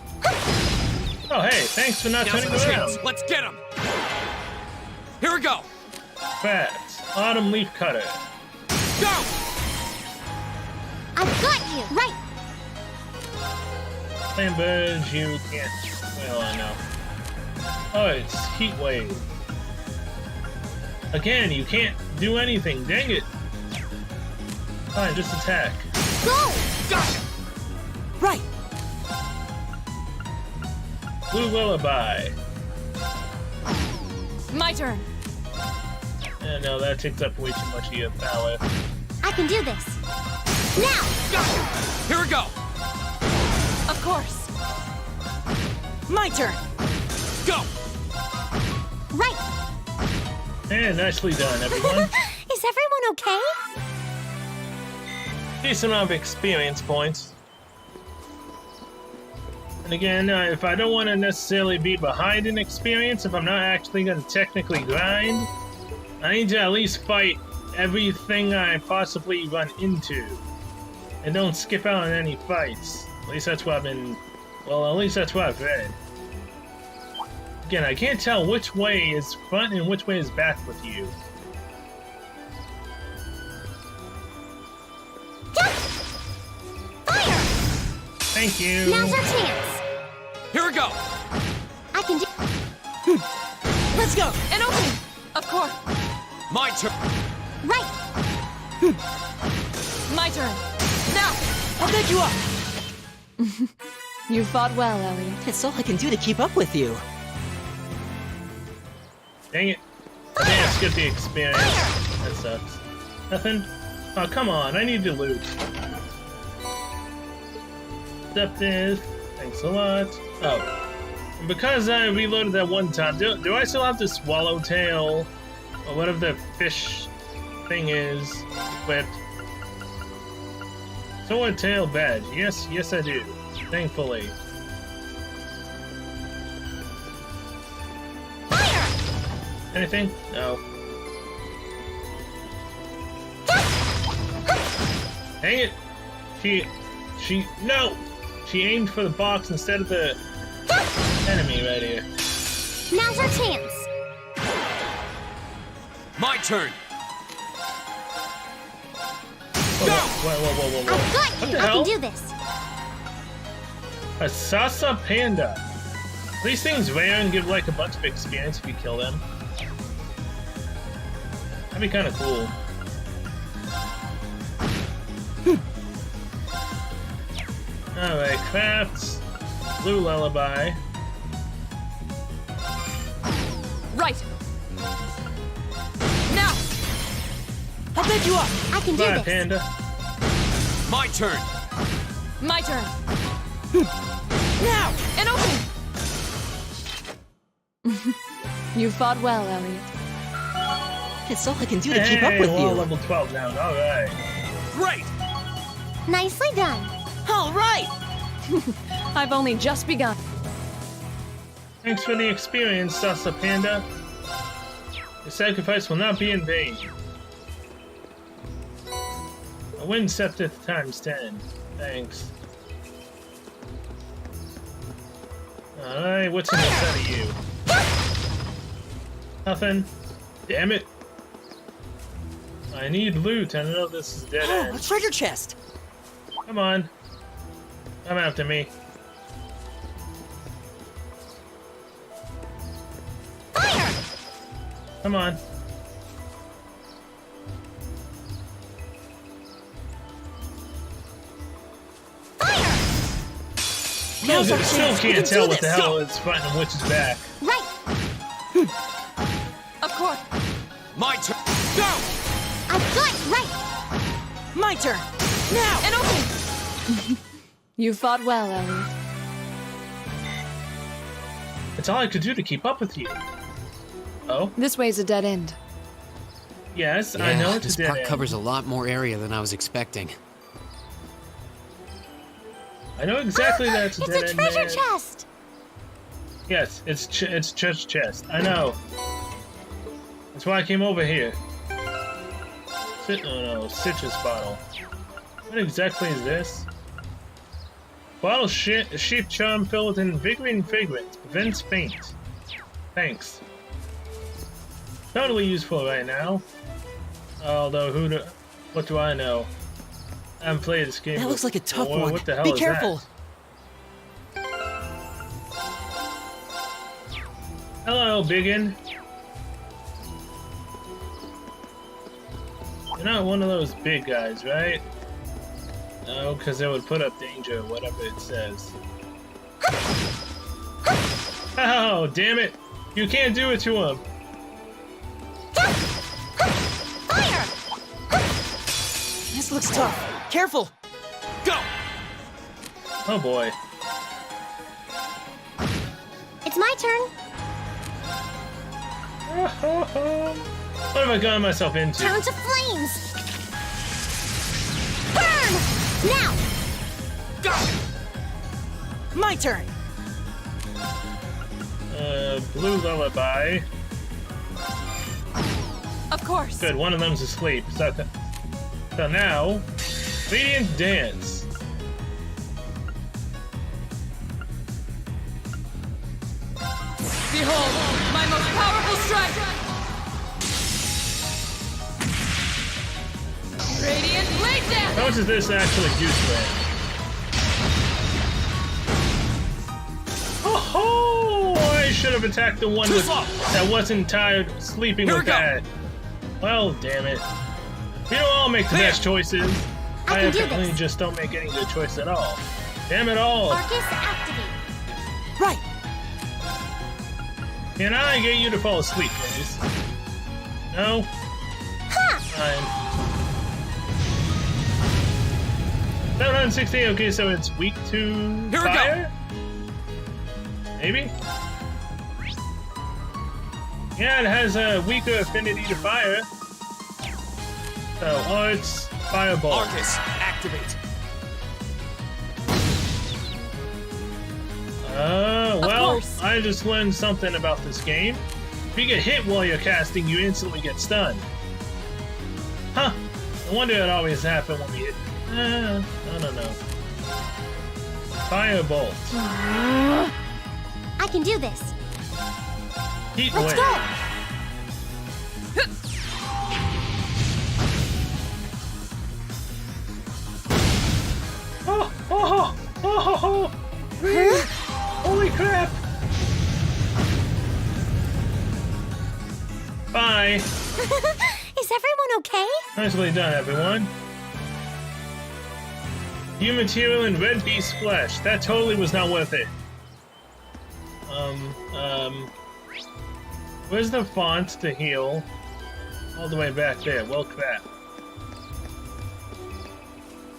Oh, hey, thanks for not Now's turning our around. chance! Let's get him! Here we go! Bats, Autumn Leaf Cutter. Go! I've got you! Right! Flame Birds, you can't. Well, I know. Oh, it's Heat Wave. Again, you can't do anything. Dang it. Fine, just attack. Go! Gotcha! Right! Blue Lullaby. My turn! No, that takes up way too much of your power. I can do this. Now! Gotcha! Here we go! Of course! My turn! Go! Right! And nicely done, everyone. Is everyone okay? Decent amount of experience points. And again, if I don't want to necessarily be behind in experience, if I'm not actually going to technically grind, I need to at least fight everything I possibly run into. And don't skip out on any fights. At least that's what I've been... Well, at least that's what I've read. Again, I can't tell which way is front and which way is back with you. Fire! Thank you. Now's our chance. Here we go! I can do... Let's go! An opening! Of course! My turn! Right! My turn! Now! I'll take you up! You fought well, Elliot. It's all I can do to keep up with you. Dang it. I think I skipped the experience. That sucks. Nothing? Oh, come on. I need to loot. Accepted. Thanks a lot. Oh. And because I reloaded that one time, do I still have the swallowtail or whatever the fish thing is equipped? Swordtail badge. Yes I do. Thankfully. Anything? No. Dang it! No! She aimed for the box instead of the enemy right here. Now's our chance. My turn. Whoa. I've got What you. the I hell? can do this. A Sasa Panda. These things rare and give like a bunch of experience if you kill them. That'd be kind of cool. Alright, crafts. Blue lullaby. Right. Now. I'll pick you up. I can do Bye, this. Panda. My turn. My turn. Now. An opening. You fought well, Elliot. It's all I can do to keep up with we're all you. level 12 now. Alright. Great. Nicely done. All right. I've only just begun. Thanks for the experience, Sasa Panda. Your sacrifice will not be in vain. A wind scepter times 10. Thanks. Alright, what's in the set of you? Nothing. Damn it. I need loot. I know this is dead Oh, end. a treasure chest. Come on. Come after me. Fire! Come on. Now's our Still chance. We can't can tell do what the this. hell is fighting which is back. Right. Of course. My turn. Go. I've got right. My turn. Now. An opening. You fought well, Elliot. It's all I could do to keep up with you. Oh? This way's a dead end. Yes, I know it's this a dead part end. covers a lot more area than I was expecting. I know exactly that's a It's dead a end. treasure man. chest. Yes, it's chest chest. I know. That's why I came over here. Citrus bottle. What exactly is this? Bottle sheep charm filled with invigorating fragrance. Prevents faint. Thanks. Totally useful right now. Although, what do I know? I haven't played this game That looks like a tough before. one. What the hell Be is careful. that? Hello, biggin. You're not one of those big guys, right? No, because it would put up danger, whatever it says. Oh, damn it! You can't do it to him! Fire! This looks tough. Careful. Go. Oh boy. It's my turn. What have I gotten myself into? Turn to flames. Burn! Now! Go. My turn. Blue lullaby. Of course. Good, one of them's asleep. So now, Radiant Dance. Behold, my most powerful strike! Radiant Blade Dance! How much does this actually do to it? Oh, I should have attacked the one that wasn't tired sleeping Here with we go. that. Well, damn it. We don't all make the There. best choices. I can do apparently this. just don't make any good choice at all. Damn it all! Arcus, activate. Right! Can I get you to fall asleep, please? No? Ha! Fine. 760, okay, so it's weak to Here we fire? Maybe? Yeah, it has a weaker affinity to fire. So, Arts, Fireball. Arcus, activate. Well, course. I just learned something about this game. If you get hit while you're casting, you instantly get stunned. Huh. No wonder it always happens when we hit. I don't know. Firebolt. I can do this. Heat Let's wave. go. Oh! Holy crap! Bye. Is everyone okay? Nicely done, everyone. New material in red beast flesh. That totally was not worth it. Where's the font to heal? All the way back there. Well, crap.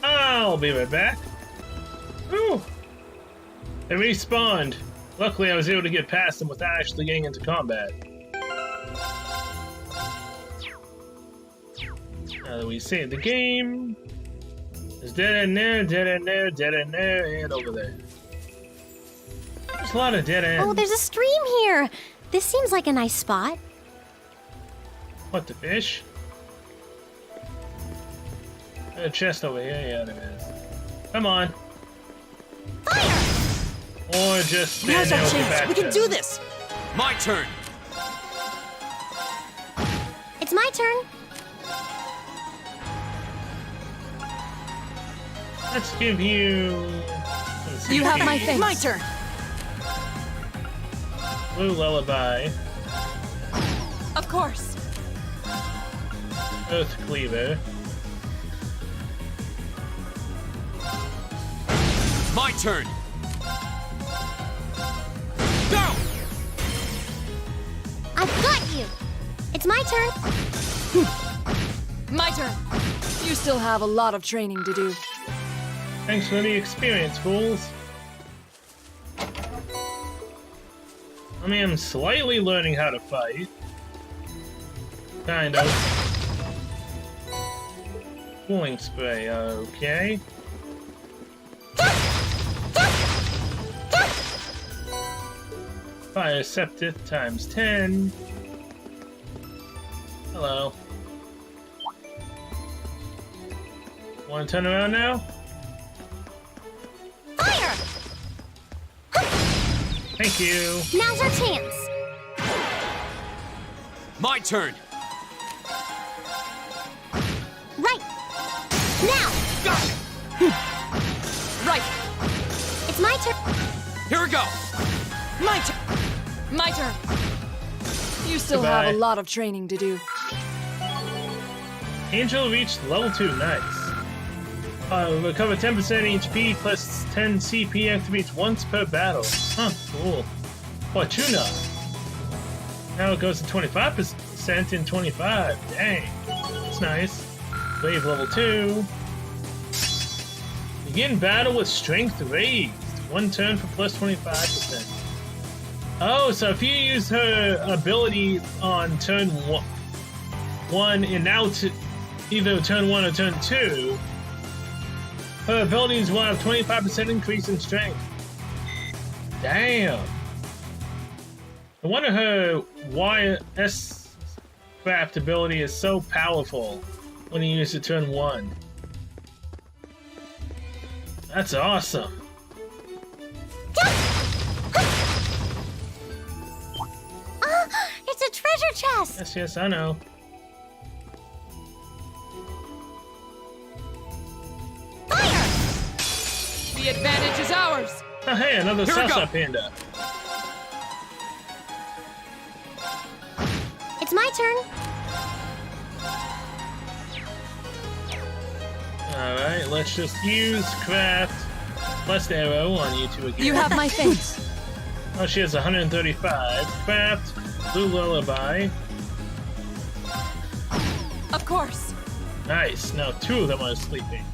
I'll be right back. Ooh. They respawned. Luckily, I was able to get past them without actually getting into combat. Now that we saved the game, there's dead end there, dead end there, dead end there, and over there. There's a lot of dead ends. Oh, there's a stream here. This seems like a nice spot. What, the fish? A chest over here, yeah, there is. Come on. Fire! Or just stand Now's there our with your chance! back We can turned. do this! My turn. It's my turn. Let's give you... let's see. You have my thanks. My turn! Blue Lullaby. Of course. Earth Cleaver. My turn. Go! I've got you. It's my turn. My turn. You still have a lot of training to do. Thanks for the experience, fools. I mean, I'm slightly learning how to fight. Kind of. Cooling spray, okay. Fire Septith times 10. Hello. Want to turn around now? Fire! Thank you. Now's our chance. My turn. Right. Now. Right. It's my turn. Here we go. My turn. My turn. You still Goodbye. have a lot of training to do. Angel reached level 2, nice. Recover 10% HP plus 10 CP activates once per battle. Huh, cool. Fortuna. Now it goes to 25% in 25. Dang. That's nice. Wave level 2. Begin battle with strength raised. One turn for plus 25%. Oh, so if you use her ability on turn 1 and now to either turn 1 or turn 2, her abilities will have 25% increase in strength. Damn. No wonder her YS craft ability is so powerful when you use it turn 1. That's awesome. It's a treasure chest. Yes, I know. Fire! The advantage is ours. Oh, hey, another Here we go. Salsa Panda. It's my turn. Alright, let's just use craft Plus the arrow on you two again. You have my things. Oh, she has 135. Craft, blue lullaby. Of course. Nice. Now 2 of them are sleeping.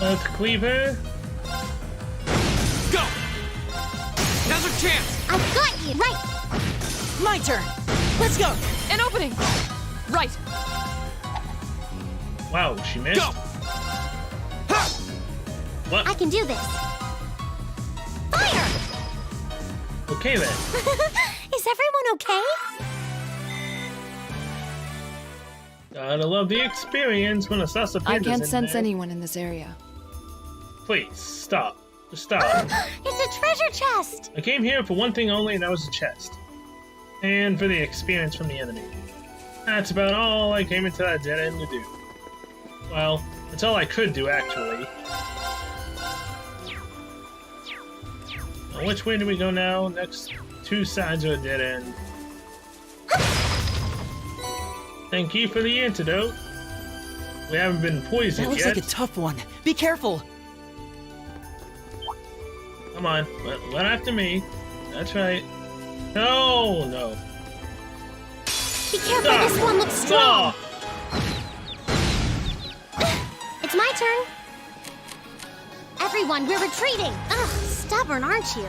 Earth Cleaver. Go! Now's our chance! I've got you! Right! My turn! Let's go! An opening. Right. Wow, she missed. Go! What? I can do this! Fire! Okay then. Is everyone okay? Gotta love the experience when a sauce of I panda's can't in sense there. anyone in this area. Please, stop. Just stop. It's a treasure chest! I came here for one thing only, and that was a chest. And for the experience from the enemy. That's about all I came into that dead end to do. Well, that's all I could do, actually. Now, which way do we go now? Next 2 sides are a dead end. Thank you for the antidote. We haven't been poisoned That looks yet. like a tough one. Be careful! Come on, run after me. That's right. No, no. Be careful, this one looks strong! It's my turn. Everyone, we're retreating! Ugh, stubborn, aren't you?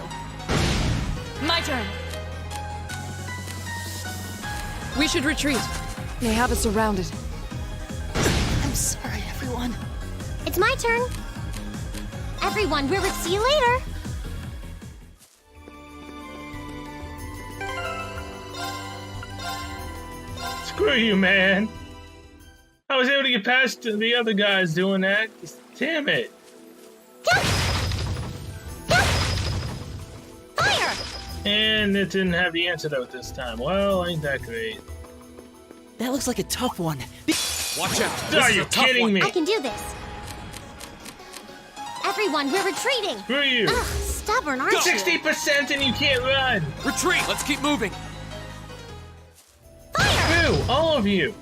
My turn. We should retreat. They have us surrounded. I'm sorry, everyone. It's my turn. Everyone, see you later! Screw you, man. I was able to get past the other guys doing that. Damn it. Fire! And it didn't have the antidote this time. Well, ain't that great. That looks like a tough one. Watch out! Are This is you a tough kidding one. me? I can do this. Everyone, we're retreating! Screw you. Ugh, stubborn, aren't you? 60% and you can't run. Retreat! Let's keep moving! Screw all of you.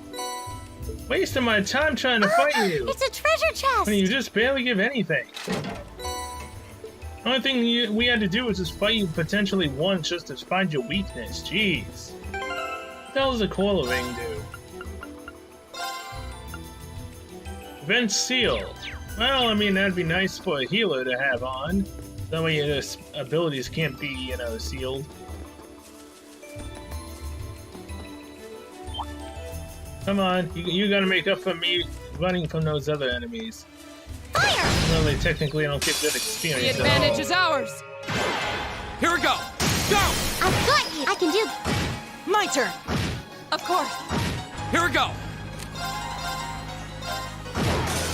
Wasting my time trying to fight you. It's a treasure chest! When you just barely give anything. The only thing we had to do was just fight you potentially once just to find your weakness. Jeez. What the hell does a coil ring do? Vent seal. Well, I mean, that'd be nice for a healer to have on. That way your abilities can't be, you know, sealed. Come on, you gotta make up for me running from those other enemies. Fire! No, they technically don't get good The experience at advantage all. is ours. Here we go! Go! I've got you! I can do My turn! Of course. Here we go!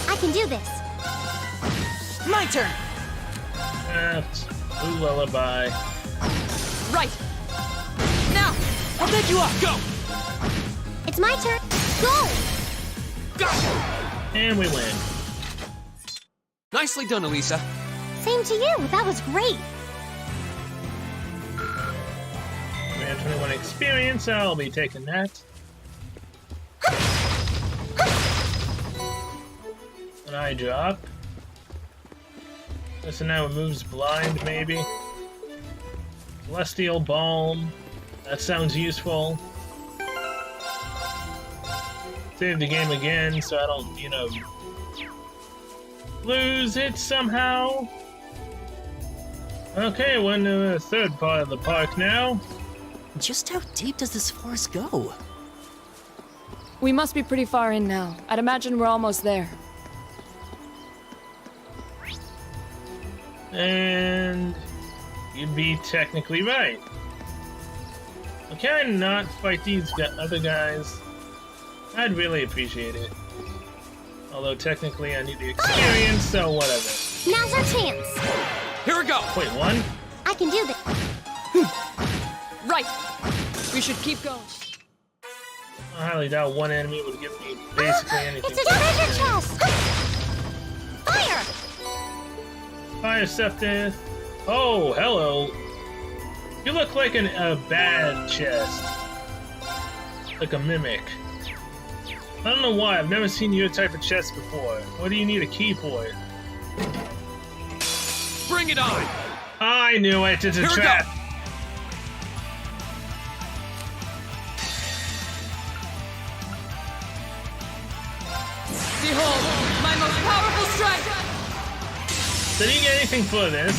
I can do this. My turn! Blue lullaby. Right. Now. I'll pick you up! Go! It's my turn. Go! Go! And we win. Nicely done, Elisa. Same to you. That was great. 321 experience, I'll be taking that. An eye drop. This now removes blind, maybe. Celestial Balm. That sounds useful. Save the game again so I don't, you know, lose it somehow. Okay, we're in the third part of the park now. Just how deep does this forest go? We must be pretty far in now. I'd imagine we're almost there. And you'd be technically right. Well, can I not fight these other guys? I'd really appreciate it. Although technically I need the experience, so whatever. Now's our chance. Here we go! Wait, one? I can do this. Right. We should keep going. I highly doubt one enemy would give me basically anything. It's a treasure chest. Fire! Fire Scepter. Oh, hello. You look like a bad chest. Like a mimic. I don't know why, I've never seen your type of chest before. What do you need a key for? Bring it on! I knew it. It's a Here we trap. go. Behold, my most powerful strike! Did he get anything for this?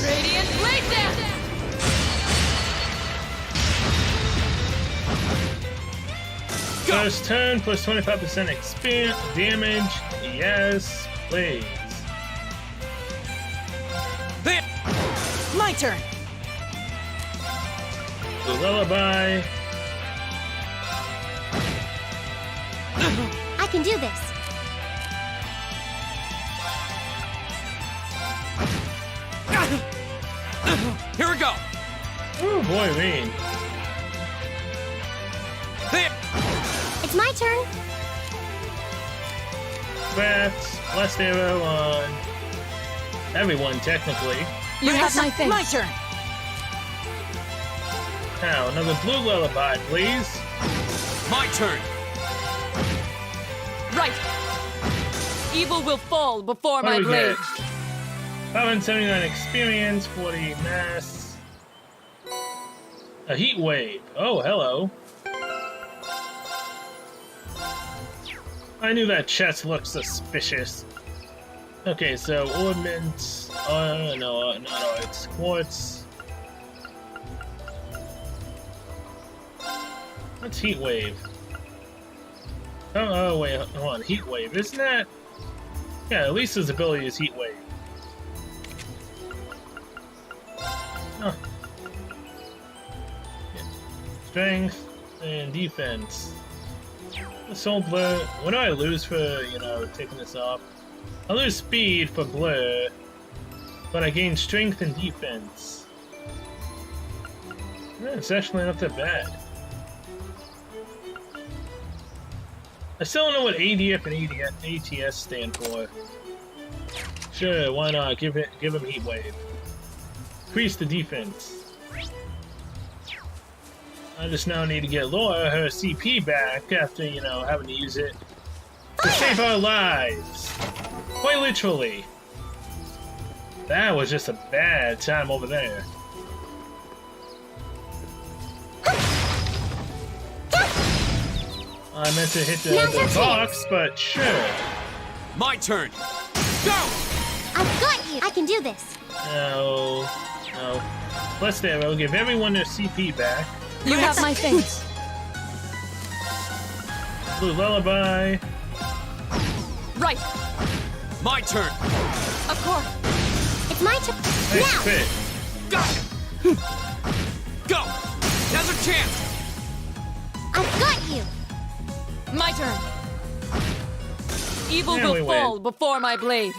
Radiant Blade Dance! First turn plus 25% experience damage. Yes, please. There! My turn! The lullaby. I can do this. Here we go! Oh boy, mean. There! It's my turn. Bats, blast arrow on everyone, technically. You have my thanks. My turn! Now, another blue lullaby, please. My turn! Right! Evil will fall before What my do we blade. get? 579 experience, 40 mass. A heat wave. Oh, hello. I knew that chest looked suspicious. Okay, so ornaments. No, it's quartz. What's heat wave? Oh, wait, hold on. Heat wave, isn't that? Yeah, at least his ability is heat wave. Huh. Yeah. Strength and defense. Soul blur. What do I lose for, taking this off? I lose speed for blur, but I gain strength and defense. Yeah, it's actually not that bad. I still don't know what ADF and ATS stand for. Sure, why not? Give him heat wave. Increase the defense. I just now need to get Laura her CP back after, having to use it to save our lives. Quite literally. That was just a bad time over there. I meant to hit the box, but sure. My turn! Go! I've got you. I can do this. No. Plus there, I'll give everyone their CP back. You have my thanks. Blue lullaby. Right! My turn! Of course! It's my turn. Nice Now! fit. Got it! Go! Now's our chance! I've got you. My turn! Evil Yeah, we will win. fall before my blade.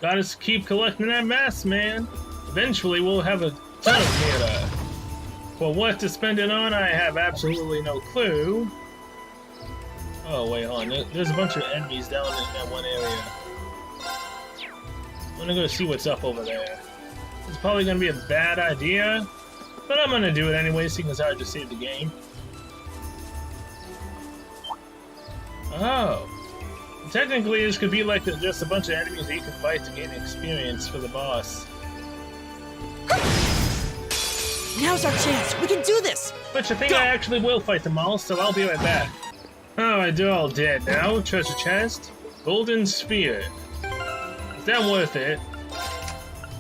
Gotta keep collecting that mass, man. Eventually, we'll have a ton of data. For what to spend it on, I have absolutely no clue. Oh, wait, hold on. There's a bunch of enemies down in that one area. I'm gonna go see what's up over there. It's probably gonna be a bad idea, but I'm gonna do it anyway, seeing as how I just saved the game. Oh. Technically, this could be like just a bunch of enemies that you can fight to gain experience for the boss. Now's our chance! We can do this! Which I think I actually will fight them all, so I'll be right back. Alright, they're all dead now. Treasure chest. Golden sphere. Is that worth it?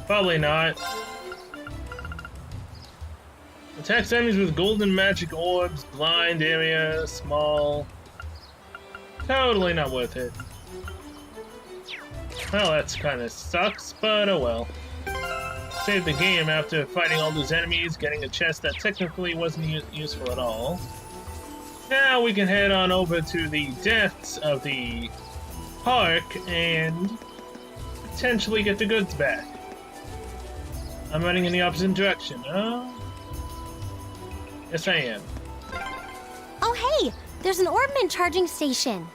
Probably not. Attacks enemies with golden magic orbs, blind area, small. Totally not worth it. Well, that's kinda sucks, but oh well. Saved the game after fighting all those enemies, getting a chest that technically wasn't useful at all. Now we can head on over to the depths of the park and potentially get the goods back. I'm running in the opposite direction. Oh? Yes, I am. Oh, hey! There's an orbment charging station.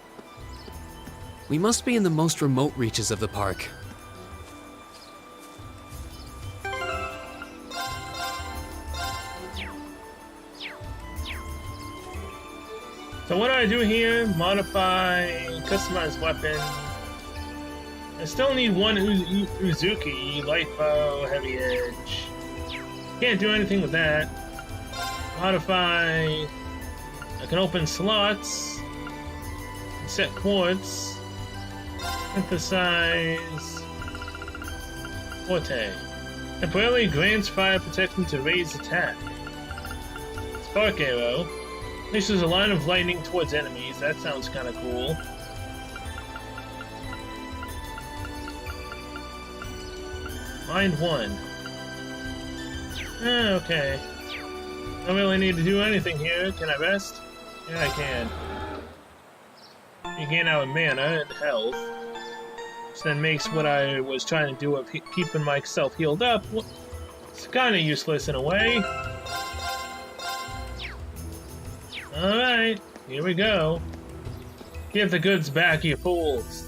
We must be in the most remote reaches of the park. So what do I do here? Modify, customize weapon. I still need one Uzuki, light bow, heavy edge. Can't do anything with that. Modify. I can open slots. Set quartz. Synthesize. Forte. Temporarily grants fire protection to raise attack. Spark arrow. Issues a line of lightning towards enemies. That sounds kind of cool. Mind one. Okay. Don't really need to do anything here. Can I rest? Yeah, I can. You gain our mana and health. Which then makes what I was trying to do of keeping myself healed up. It's kind of useless in a way. Alright, here we go. Give the goods back, you fools.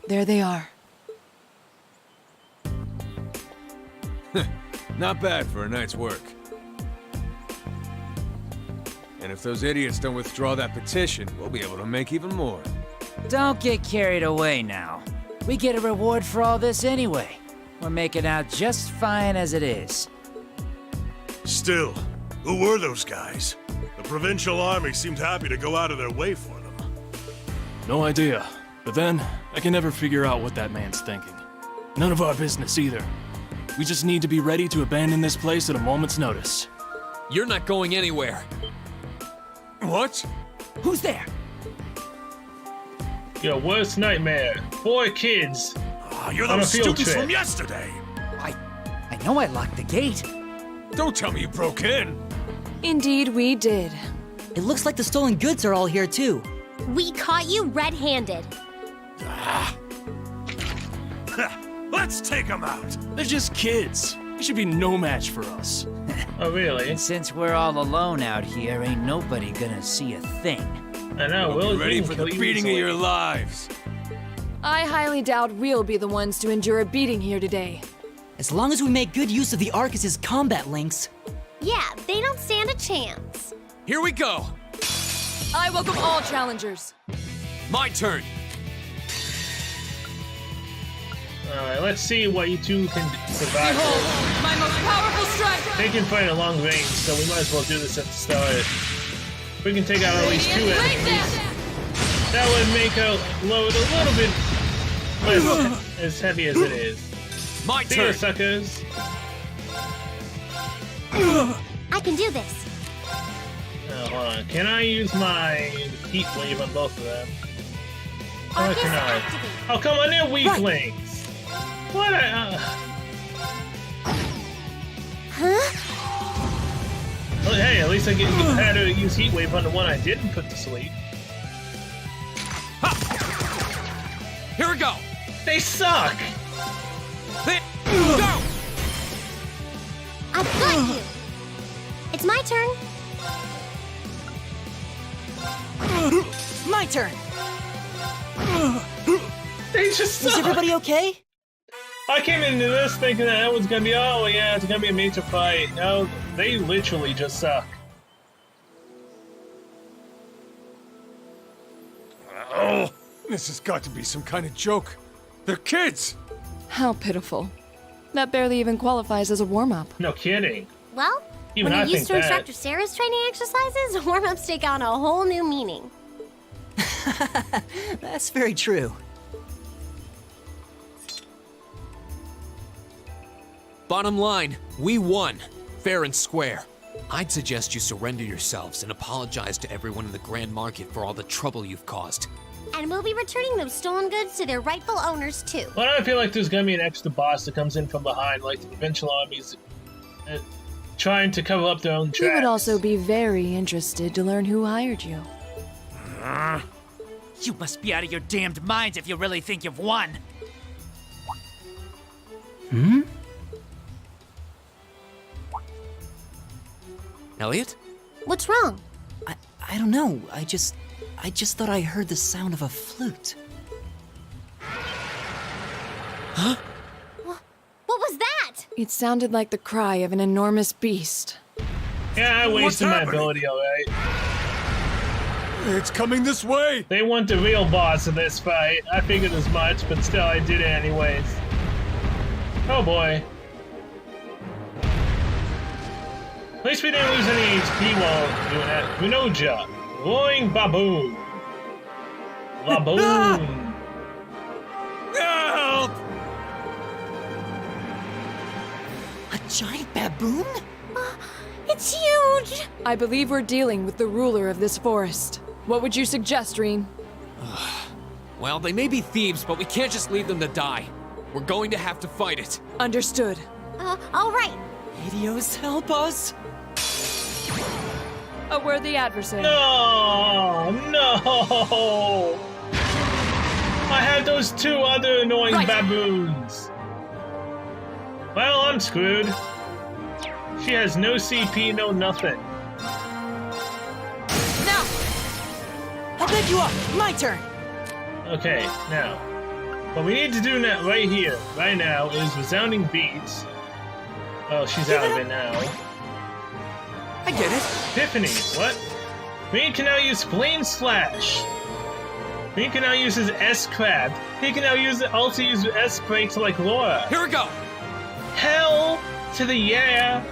There they are. Not bad for a night's work. And if those idiots don't withdraw that petition, we'll be able to make even more. Don't get carried away now. We get a reward for all this anyway. We're making out just fine as it is. Still, who were those guys? The provincial army seemed happy to go out of their way for them. No idea. But then, I can never figure out what that man's thinking. None of our business either. We just need to be ready to abandon this place at a moment's notice. You're not going anywhere. What? Who's there? Your worst nightmare. 4 kids. Ah, you're On a those field students trip. from yesterday. I know I locked the gate. Don't tell me you broke in! Indeed, we did. It looks like the stolen goods are all here too. We caught you red-handed. Let's take them out. They're just kids. They should be no match for us. Oh, really? And since we're all alone out here, ain't nobody gonna see a thing. I know, We'll Will. be ready for the beating of your lives. I highly doubt we'll be the ones to endure a beating here today. As long as we make good use of the Arcus's combat links. Yeah, they don't stand a chance. Here we go. I welcome all challengers. My turn. Alright, let's see what you two can survive. Behold, my most powerful strike! They can fight at long range, so we might as well do this at the start. We can take out at least 2 Radiant enemies. blaze! That would make our load a little bit less as heavy as it is. My See ya, turn. suckers. I can do this. Oh, hold on. Can I use my heat wave on both of them? Or Arcus can I? activate. Oh, come on, they're weaklings! What Well, hey, at least I had to use heat wave on the one I didn't put to sleep. Here we go. They suck! Hit. Go. I've got you. It's my turn. My turn! They just Is suck! everybody okay? I came into this thinking that was gonna be, oh yeah, it's gonna be a major fight. No, they literally just suck. Oh, this has got to be some kind of joke. They're kids! How pitiful. That barely even qualifies as a warm-up. No kidding. Well, Even when I you're used to think that. Instructor Sarah's training exercises, warm-ups take on a whole new meaning. That's very true. Bottom line, we won. Fair and square. I'd suggest you surrender yourselves and apologize to everyone in the Grand Market for all the trouble you've caused. And we'll be returning those stolen goods to their rightful owners, too. Why do I feel like there's gonna be an extra boss that comes in from behind, like the provincial armies trying to cover up their own tracks? We would also be very interested to learn who hired you. You must be out of your damned minds if you really think you've won. Elliot? What's wrong? I don't know. I just thought I heard the sound of a flute. What was that? It sounded like the cry of an enormous beast. Yeah, I wasted my happening? ability, alright. It's coming this way! They want the real boss of this fight. I figured as much, but still, I did it anyways. Oh boy. At least we didn't lose any HP while doing that. Unoja. Roaring Baboon. Baboon. Help! A giant baboon? It's huge! I believe we're dealing with the ruler of this forest. What would you suggest, Reen? Well, they may be thieves, but we can't just leave them to die. We're going to have to fight it. Understood. All right. Helios, help us! A worthy adversary. No! No! I had those two other annoying baboons. Well, I'm screwed. She has no CP, no nothing. Now! I'll back you up! My turn! Okay, now. What we need to do now, right here, right now, is resounding beats. Oh, she's out of it now. I get it. Epiphany, what? Reen can now use Flame Slash. Reen can now use his S-Crab. He can now also use S-Breaks like Laura. Here we go! Hell to the yeah!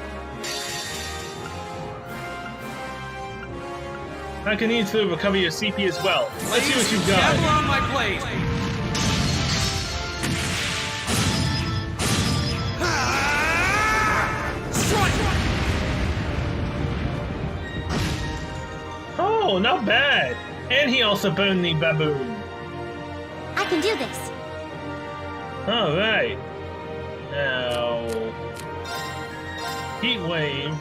I can need to recover your CP as well. Let's see what you've got. Dabble on my blade! Oh, not bad. And he also burned the baboon. I can do this. All right. Now, Heat Wave.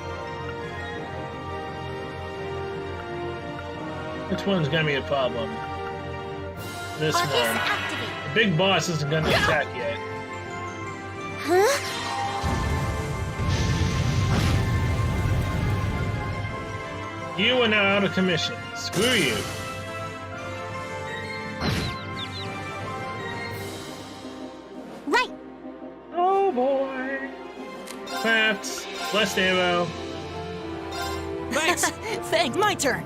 Which one's gonna be a problem? This Focus one. activate. The big boss isn't gonna attack yet. Huh? You are now out of commission. Screw you. Right. Oh boy. Crafts. Blessed arrow. Thanks! Thanks, my turn!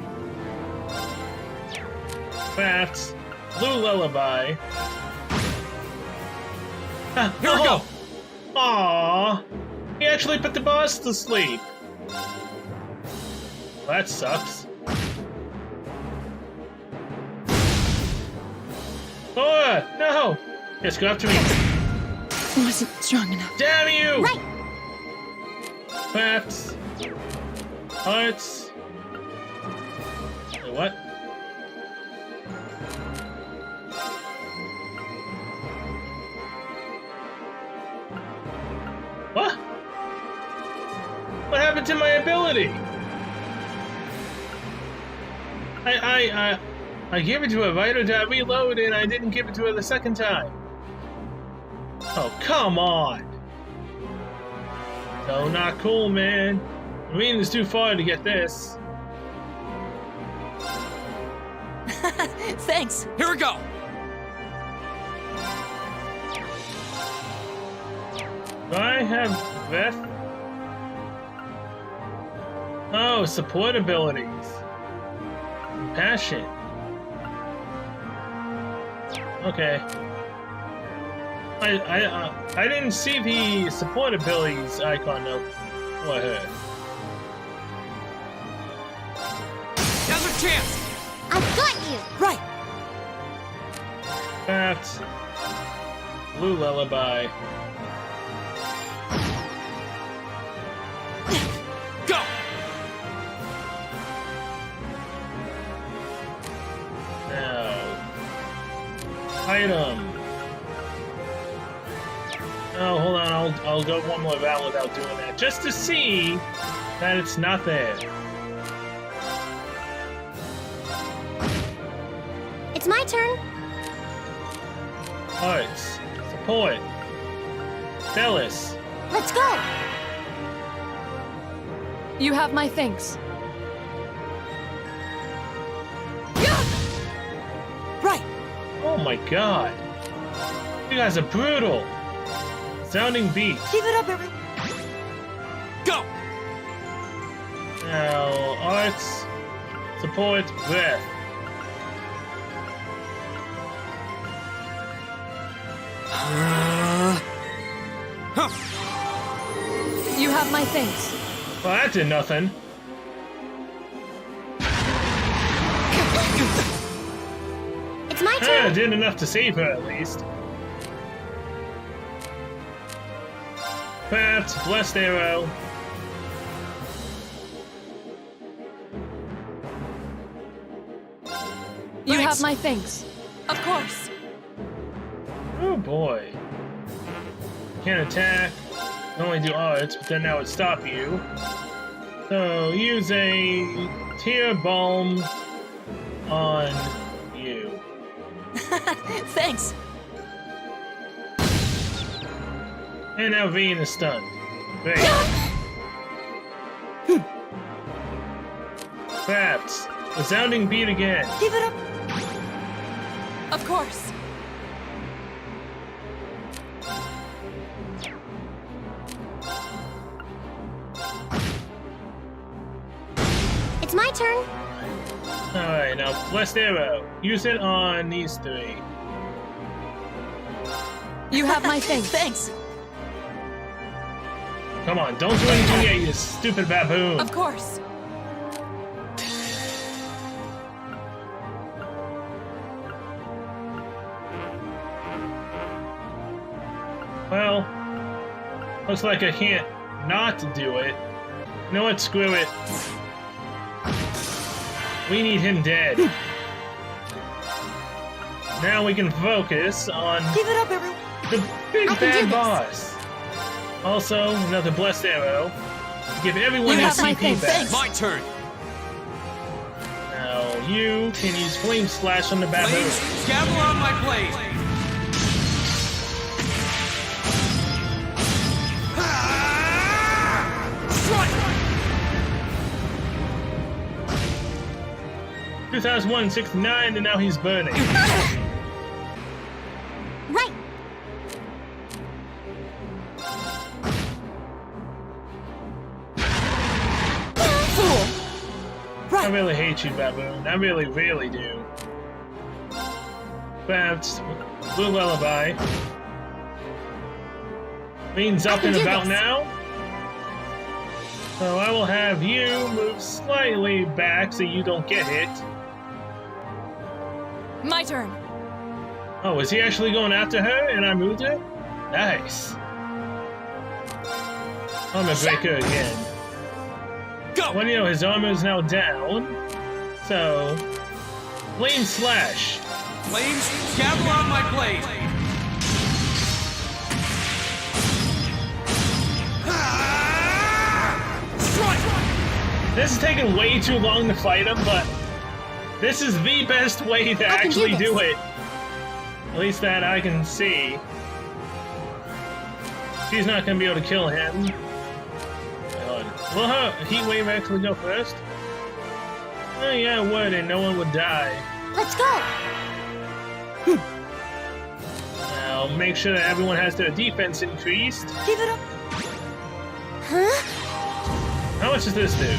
Crafts. Blue lullaby. Ah, Here we go! Aww. He actually put the boss to sleep. Well, that sucks. Laura, no! Yes, go after me. Wasn't strong enough. Damn you! Right. Crafts. Hearts. Wait, what? What? What happened to my ability? I gave it to her right after I reload and I didn't give it to her the second time. Oh, come on. So not cool, man. Reen is too far to get this. Thanks! Here we go! Do I have breath? Oh, support abilities. Passion. Okay. I didn't see the support abilities icon though for her. Now's our chance! I've got you. Right! Crafts. Blue lullaby. Go! Now. Item. Oh, hold on. I'll go one more round without doing that, just to see that it's not there. It's my turn. Arts. Support. Phyllis. Let's go. You have my thanks. Right! Oh my god. You guys are brutal. Sounding beats. Keep it up, everyone! Go! Now, arts, support, breath. You have my things. Well, that did nothing. It's my Ah, turn. did enough to save her at least. Perhaps blessed arrow. You have my things. Of course. Oh boy. Can't attack. Can only do arts, but then that would stop you. So use a tear balm on you. Thanks. And now Veen is stunned. Great. Perhaps. Resounding beat again. Give it up. Of course. It's my turn. Alright, now blessed arrow. Use it on these three. You have my things. Thanks. Come on, don't do anything yet, you stupid baboon. Of course. Well, looks like I can't not do it. You know what? Screw it. We need him dead. Now we can focus on Give it up, everyone. the big I can do bad this. boss. Also, another blessed arrow. Give everyone You their have my CP things. back. My turn. Now you can use flame slash on the baboon. Flames, gather on my blade. Strike! 2001-69, and now he's burning. Right. I really hate you, baboon. I really, really do. Perhaps Blue Lullaby. Means up can and do about this. now. So I will have you move slightly back so you don't get hit. My turn. Oh, is he actually going after her and I moved her? Nice. I'm gonna break her again. Go! Well, you know, his armor is now down. So, flame slash. Flames, gather on my blade. Strike! This is taking way too long to fight him, but this is the best way to I can do actually do this. it. At least that I can see. She's not gonna be able to kill him. Hold on. Will her heat wave actually go first? Oh yeah, it would, and no one would die. Let's go. Now make sure that everyone has their defense increased. Give it up. Huh? How much does this do?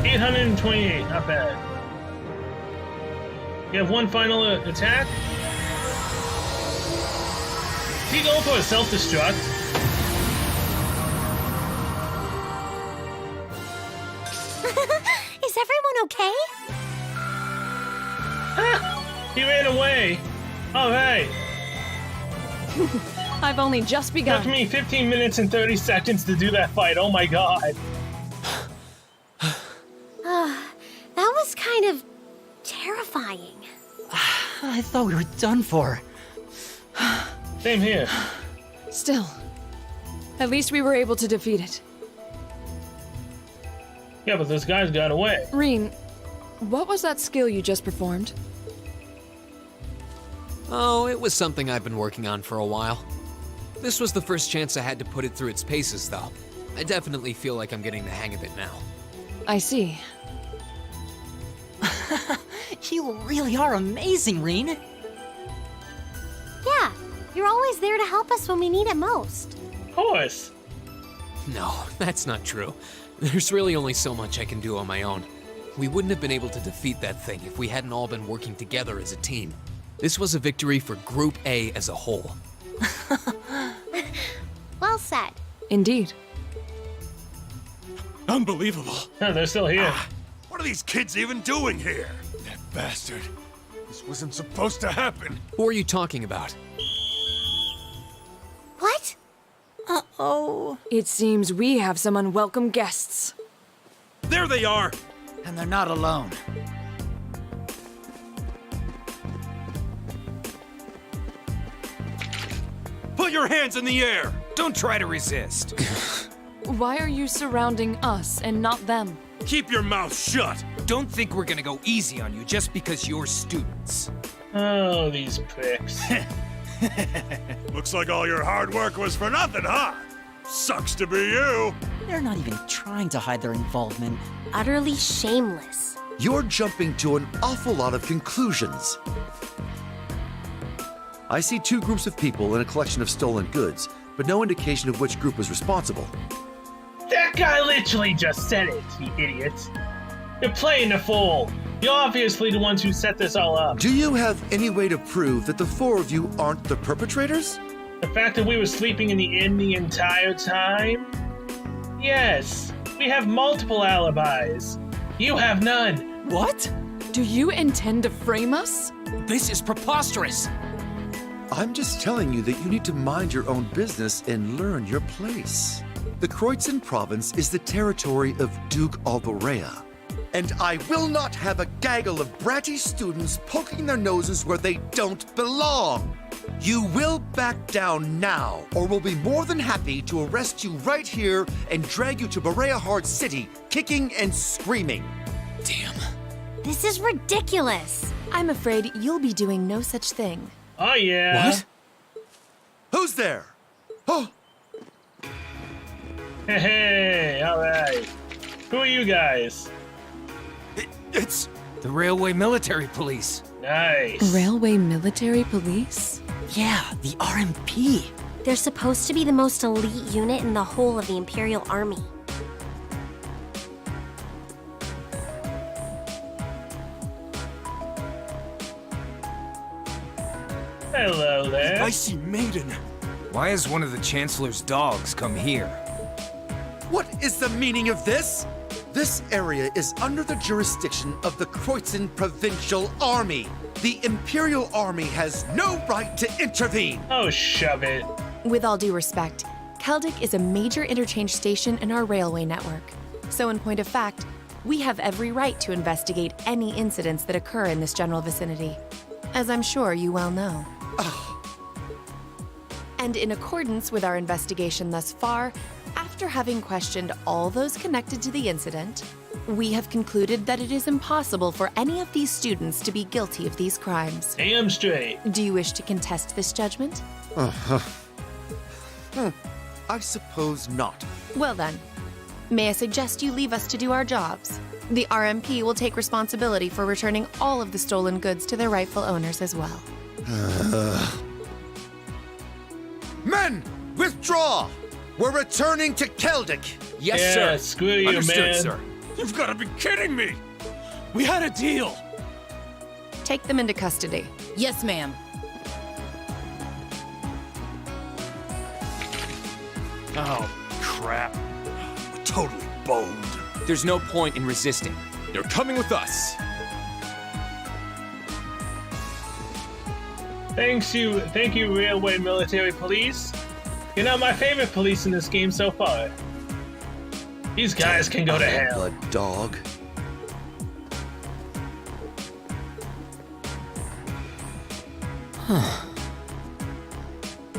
828, not bad. You have one final attack. Is he going for a self-destruct? Is everyone okay? He ran away. All right. I've only just Took begun. me 15 minutes and 30 seconds to do that fight. Oh my god. That was kind of terrifying. I thought we were done for. Same here. Still, at least we were able to defeat it. Yeah, but those guys got away. Reen, what was that skill you just performed? Oh, it was something I've been working on for a while. This was the first chance I had to put it through its paces, though. I definitely feel like I'm getting the hang of it now. I see. You really are amazing, Reen. Yeah, you're always there to help us when we need it most. Of course. No, that's not true. There's really only so much I can do on my own. We wouldn't have been able to defeat that thing if we hadn't all been working together as a team. This was a victory for Group A as a whole. Well said. Indeed. Unbelievable. Huh, they're still here. What are these kids even doing here? That bastard. This wasn't supposed to happen. Who are you talking about? What? Uh-oh. It seems we have some unwelcome guests. There they are! And they're not alone. Put your hands in the air! Don't try to resist. Why are you surrounding us and not them? Keep your mouth shut! Don't think we're gonna go easy on you just because you're students. Oh, these pricks. Looks like all your hard work was for nothing, huh? Sucks to be you. They're not even trying to hide their involvement. Utterly shameless. You're jumping to an awful lot of conclusions. I see two groups of people in a collection of stolen goods, but no indication of which group was responsible. That guy literally just said it, you idiots. You're playing the fool. You're obviously the ones who set this all up. Do you have any way to prove that the four of you aren't the perpetrators? The fact that we were sleeping in the inn the entire time? Yes, we have multiple alibis. You have none. What? Do you intend to frame us? This is preposterous. I'm just telling you that you need to mind your own business and learn your place. The Kreutzen province is the territory of Duke Alborea. And I will not have a gaggle of bratty students poking their noses where they don't belong. You will back down now, or we'll be more than happy to arrest you right here and drag you to Berea City, kicking and screaming. Damn. This is ridiculous. I'm afraid you'll be doing no such thing. Oh yeah. What? Who's there? Oh, Hey, alright. Who are you guys? It's the Railway Military Police. Nice. Railway Military Police? Yeah, the RMP. They're supposed to be the most elite unit in the whole of the Imperial Army. Hello there. I see Maiden. Why has one of the Chancellor's dogs come here? what is the meaning of this? This area is under the jurisdiction of the Kreutzen Provincial Army. The Imperial Army has no right to intervene. Oh, shove it. With all due respect, Keldic is a major interchange station in our railway network. So in point of fact, we have every right to investigate any incidents that occur in this general vicinity, as I'm sure you well know. And in accordance with our investigation thus far, after having questioned all those connected to the incident, we have concluded that it is impossible for any of these students to be guilty of these crimes. Damn straight. Do you wish to contest this judgment? I suppose not. Well then, may I suggest you leave us to do our jobs? The RMP will take responsibility for returning all of the stolen goods to their rightful owners as well. Men, withdraw! We're returning to Keldic. Yes, Yeah, sir. screw you, Understood, man. sir. You've got to be kidding me! We had a deal! Take them into custody. Yes, ma'am. Oh, crap. We're totally boned. There's no point in resisting. You're coming with us. Thank you, Railway Military Police. You're not my favorite police in this game so far. These guys can go to hell. Blood dog.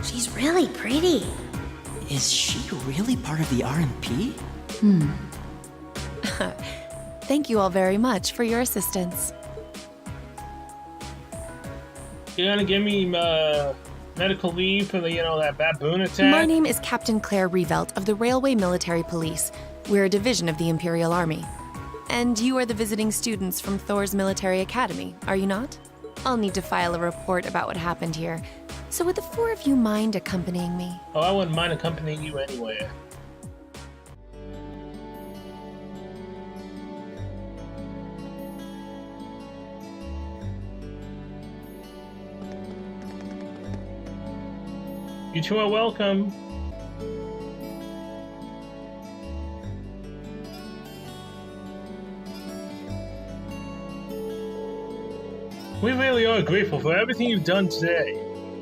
She's really pretty. Is she really part of the RMP? Thank you all very much for your assistance. You're gonna give me medical leave for the, that baboon attack? My name is Captain Claire Revelt of the Railway Military Police. We're a division of the Imperial Army. And you are the visiting students from Thor's Military Academy, are you not? I'll need to file a report about what happened here. So would the four of you mind accompanying me? Oh, I wouldn't mind accompanying you anywhere. You two are welcome. We really are grateful for everything you've done today.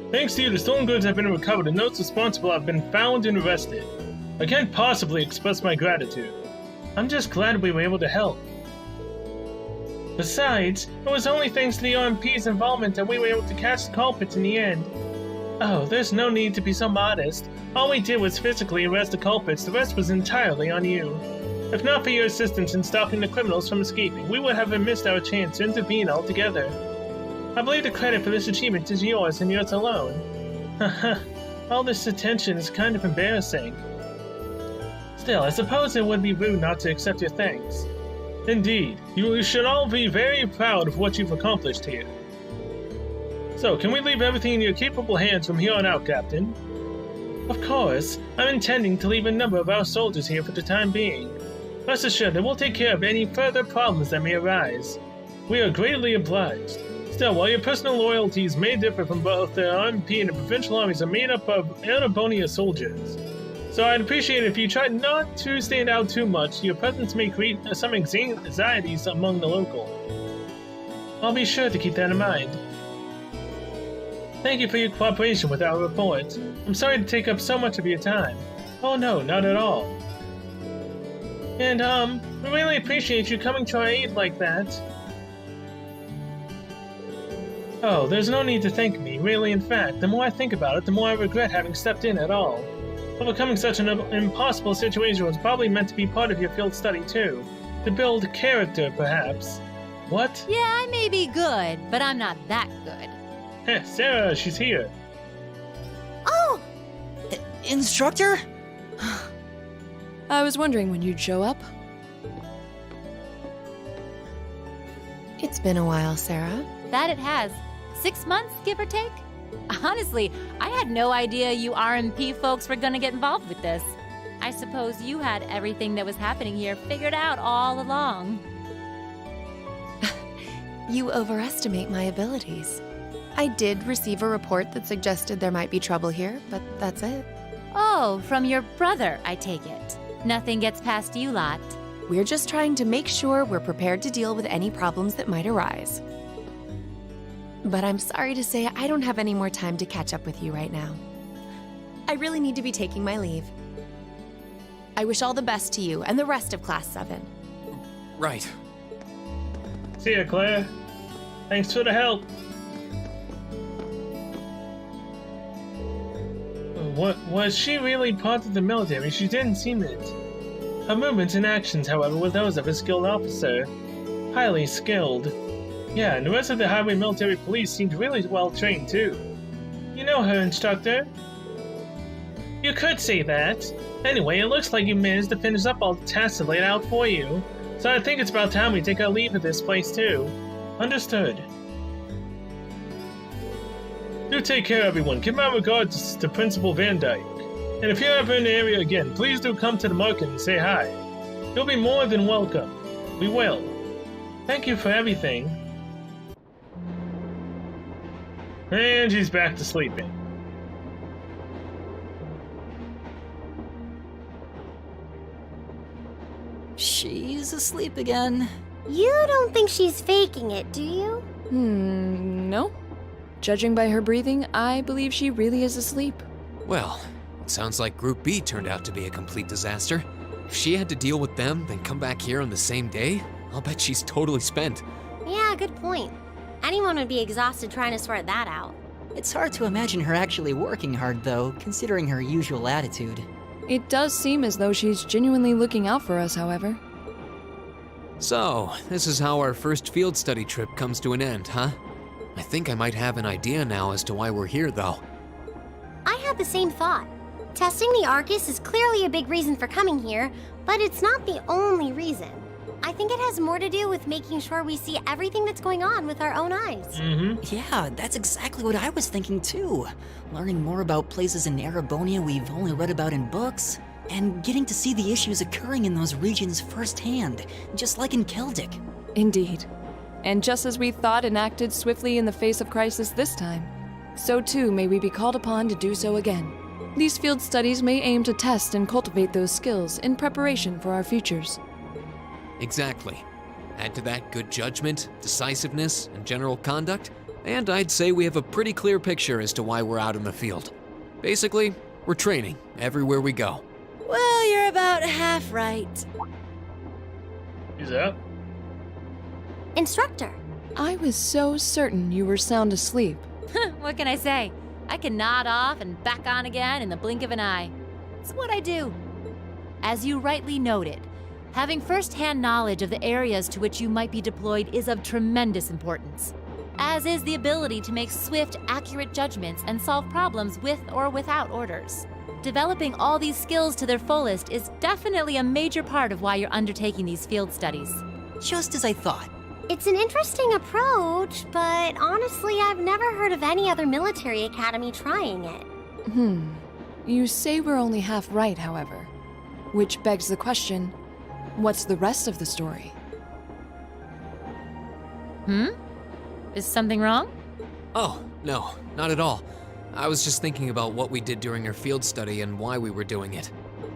Thanks to you, the stolen goods have been recovered and those responsible have been found and arrested. I can't possibly express my gratitude. I'm just glad we were able to help. Besides, it was only thanks to the RMP's involvement that we were able to catch the culprits in the end. Oh, there's no need to be so modest. All we did was physically arrest the culprits, the rest was entirely on you. If not for your assistance in stopping the criminals from escaping, we would have missed our chance to intervene altogether. I believe the credit for this achievement is yours and yours alone. Haha, all this attention is kind of embarrassing. Still, I suppose it would be rude not to accept your thanks. Indeed, you should all be very proud of what you've accomplished here. So, can we leave everything in your capable hands from here on out, Captain? Of course, I'm intending to leave a number of our soldiers here for the time being. Rest assured that we'll take care of any further problems that may arise. We are greatly obliged. Still, while your personal loyalties may differ from both the RMP and the provincial armies are made up of Erebonia soldiers. So I'd appreciate it if you tried not to stand out too much. Your presence may create some anxieties among the local. I'll be sure to keep that in mind. Thank you for your cooperation with our report. I'm sorry to take up so much of your time. Oh no, not at all. And we really appreciate you coming to our aid like that. Oh, there's no need to thank me. Really, in fact, the more I think about it, the more I regret having stepped in at all. Overcoming such an impossible situation was probably meant to be part of your field study too. To build character, perhaps. What? Yeah, I may be good, but I'm not that good. Heh, Sarah, she's here. Oh! Instructor? I was wondering when you'd show up. It's been a while, Sarah. That it has. 6 months, give or take? Honestly, I had no idea you RMP folks were gonna get involved with this. I suppose you had everything that was happening here figured out all along. You overestimate my abilities. I did receive a report that suggested there might be trouble here, but that's it. Oh, from your brother, I take it. Nothing gets past you lot. We're just trying to make sure we're prepared to deal with any problems that might arise. But I'm sorry to say I don't have any more time to catch up with you right now. I really need to be taking my leave. I wish all the best to you and the rest of Class 7. Right. See ya, Claire. Thanks for the help. What was she really part of the military? She didn't seem it. Her movements and actions, however, were those of a skilled officer. Highly skilled. Yeah, and the rest of the Highway Military Police seemed really well trained too. You know her, instructor? You could say that. Anyway, it looks like you managed to finish up all the tasks I laid out for you. So I think it's about time we take our leave of this place too. Understood. Do take care, everyone. Give my regards to Principal Van Dyke. And if you're ever in the area again, please do come to the market and say hi. You'll be more than welcome. We will. Thank you for everything. And she's back to sleeping. She's asleep again. You don't think she's faking it, do you? No. Judging by her breathing, I believe she really is asleep. Well, it sounds like Group B turned out to be a complete disaster. If she had to deal with them, then come back here on the same day, I'll bet she's totally spent. Yeah, good point. Anyone would be exhausted trying to sort that out. It's hard to imagine her actually working hard, though, considering her usual attitude. It does seem as though she's genuinely looking out for us, however. So, this is how our first field study trip comes to an end, huh? I think I might have an idea now as to why we're here, though. I had the same thought. Testing the Arcus is clearly a big reason for coming here, but it's not the only reason. I think it has more to do with making sure we see everything that's going on with our own eyes. Yeah, that's exactly what I was thinking too. Learning more about places in Erebonia we've only read about in books, and getting to see the issues occurring in those regions firsthand, just like in Keldic. Indeed. And just as we thought and acted swiftly in the face of crisis this time, so too may we be called upon to do so again. These field studies may aim to test and cultivate those skills in preparation for our futures. Exactly. Add to that good judgment, decisiveness, and general conduct, and I'd say we have a pretty clear picture as to why we're out in the field. Basically, we're training everywhere we go. Well, you're about half right. Who's that? Instructor. I was so certain you were sound asleep. What can I say? I can nod off and back on again in the blink of an eye. It's what I do. As you rightly noted, having first-hand knowledge of the areas to which you might be deployed is of tremendous importance, as is the ability to make swift, accurate judgments and solve problems with or without orders. Developing all these skills to their fullest is definitely a major part of why you're undertaking these field studies. Just as I thought. It's an interesting approach, but honestly, I've never heard of any other military academy trying it. You say we're only half right, however. Which begs the question, what's the rest of the story? Is something wrong? Oh, no, not at all. I was just thinking about what we did during our field study and why we were doing it.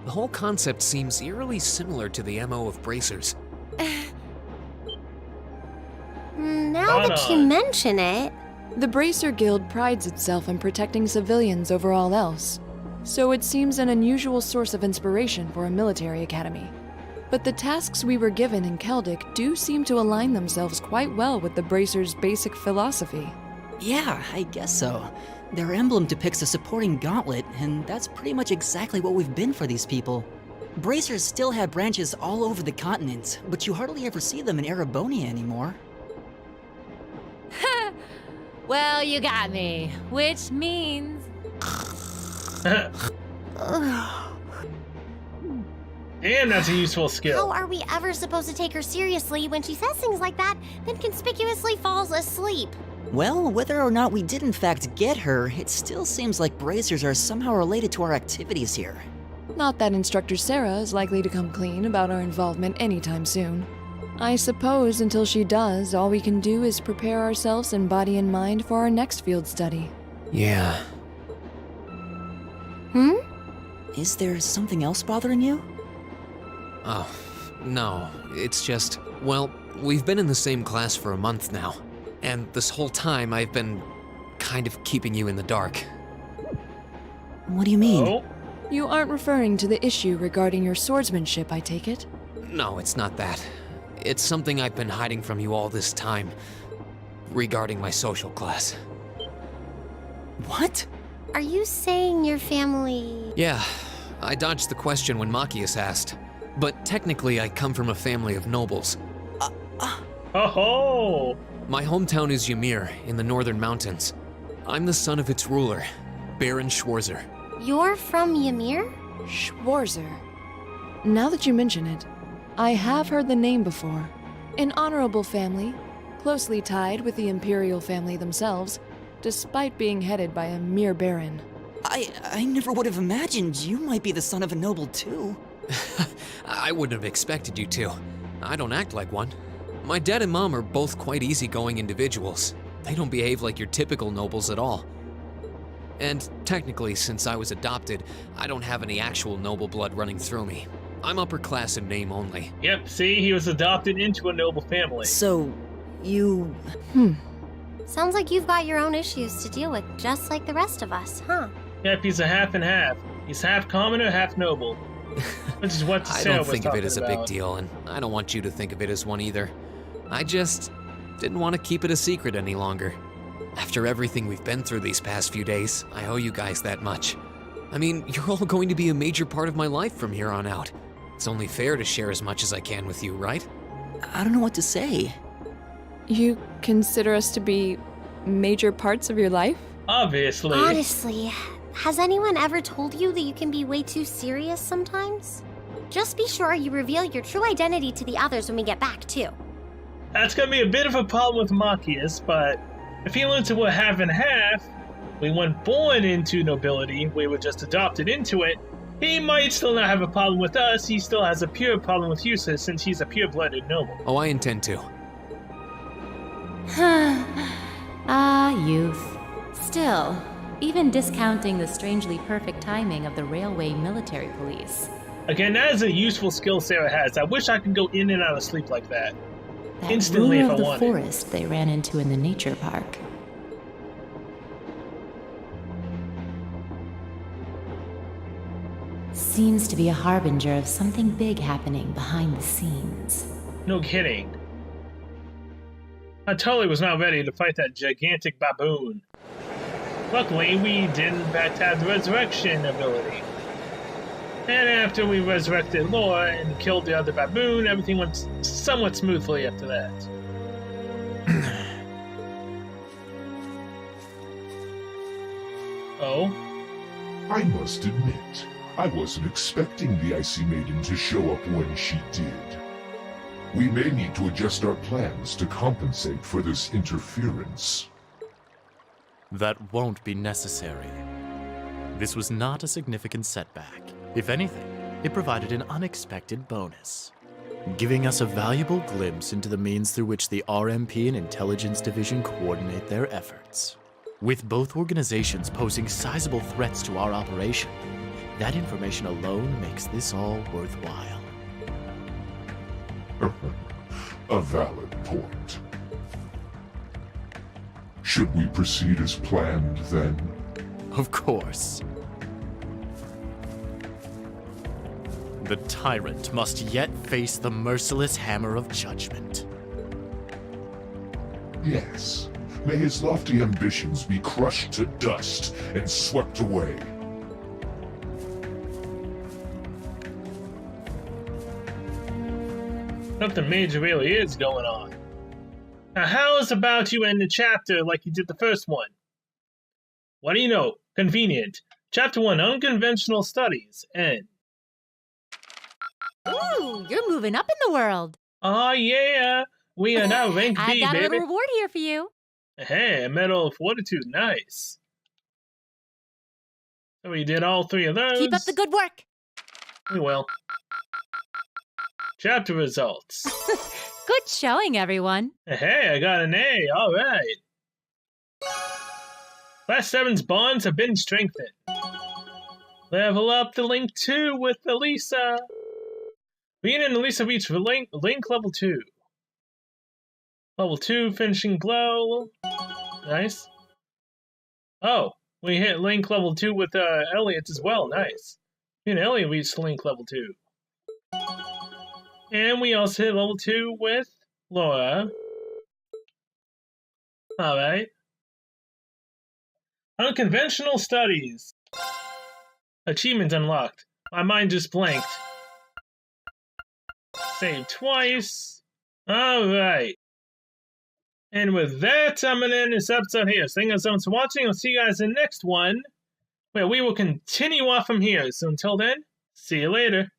The whole concept seems eerily similar to the MO of bracers. Now that you mention it... The Bracer Guild prides itself in protecting civilians over all else, so it seems an unusual source of inspiration for a military academy. But the tasks we were given in Celtic do seem to align themselves quite well with the Bracer's basic philosophy. Yeah, I guess so. Their emblem depicts a supporting gauntlet, and that's pretty much exactly what we've been for these people. Bracers still have branches all over the continent, but you hardly ever see them in Erebonia anymore. Well, you got me. Which means... Damn, that's a useful skill. How are we ever supposed to take her seriously when she says things like that, then conspicuously falls asleep? Well, whether or not we did in fact get her, it still seems like bracers are somehow related to our activities here. Not that Instructor Sarah is likely to come clean about our involvement anytime soon. I suppose until she does, all we can do is prepare ourselves in body and mind for our next field study. Yeah. Is there something else bothering you? Oh, no, it's just, well, we've been in the same class for a month now, and this whole time I've been kind of keeping you in the dark. What do you mean? Oh? You aren't referring to the issue regarding your swordsmanship, I take it? No, it's not that. It's something I've been hiding from you all this time, regarding my social class. What? Are you saying your family... Yeah, I dodged the question when Machias asked, but technically I come from a family of nobles. Oh-ho! My hometown is Ymir, in the northern mountains. I'm the son of its ruler, Baron Schwarzer. You're from Ymir? Schwarzer. Now that you mention it, I have heard the name before. An honorable family, closely tied with the imperial family themselves, despite being headed by a mere baron. I never would have imagined you might be the son of a noble too. I wouldn't have expected you to. I don't act like one. My dad and mom are both quite easygoing individuals. They don't behave like your typical nobles at all. And technically, since I was adopted, I don't have any actual noble blood running through me. I'm upper class in name only. Yep, see, he was adopted into a noble family. So, you... Sounds like you've got your own issues to deal with, just like the rest of us, huh? Yep, he's a half and half. He's half commoner, half noble. Which is what I Sarah don't was think of it talking as a big about. deal, and I don't want you to think of it as one either. I just didn't want to keep it a secret any longer. After everything we've been through these past few days, I owe you guys that much. I mean, you're all going to be a major part of my life from here on out. It's only fair to share as much as I can with you, right? I don't know what to say. You consider us to be major parts of your life? Obviously. Honestly, has anyone ever told you that you can be way too serious sometimes? Just be sure you reveal your true identity to the others when we get back, too. That's gonna be a bit of a problem with Machias, but if he learns that we're half and half, we weren't born into nobility, we were just adopted into it, he might still not have a problem with us, he still has a pure problem with Yusa since he's a pure-blooded noble. Oh, I intend to. Youth. Still, even discounting the strangely perfect timing of the railway military police. Again, that is a useful skill Sarah has. I wish I could go in and out of sleep like that. That Instantly ruler if I of the wanted. forest they ran into in the nature park. Seems to be a harbinger of something big happening behind the scenes. No kidding. I totally was not ready to fight that gigantic baboon. Luckily, we did in fact have the resurrection ability. And after we resurrected Laura and killed the other baboon, everything went somewhat smoothly after that. Oh? I must admit, I wasn't expecting the Icy Maiden to show up when she did. We may need to adjust our plans to compensate for this interference. That won't be necessary. This was not a significant setback. If anything, it provided an unexpected bonus, giving us a valuable glimpse into the means through which the RMP and Intelligence Division coordinate their efforts. With both organizations posing sizable threats to our operation, that information alone makes this all worthwhile. A valid point. Should we proceed as planned, then? Of course. The tyrant must yet face the merciless hammer of judgment. Yes. May his lofty ambitions be crushed to dust and swept away. Something major really is going on. Now, how's about you end the chapter like you did the first one? What do you know? Convenient. Chapter 1, Unconventional Studies, end. Ooh, you're moving up in the world. Oh yeah, we are now rank I B, got a baby. little reward here for you. Hey, a Medal of Fortitude, nice. So we did all 3 of those. Keep up the good work. We will. Chapter results. Good showing, everyone. Hey, I got an A, alright. Class 7's bonds have been strengthened. Level up the Link 2 with Elisa. Rena and Elisa reached Link level 2. Level 2, finishing blow. Nice. Oh, we hit Link level 2 with Elliot as well, nice. Me and Elliot reached Link level 2. And we also hit level 2 with Laura. Alright. Unconventional Studies. Achievement unlocked. My mind just blanked. Save twice. Alright. And with that, I'm going to end this episode here. So thank you so much for watching. I'll see you guys in the next one, where we will continue off from here. So until then, see you later.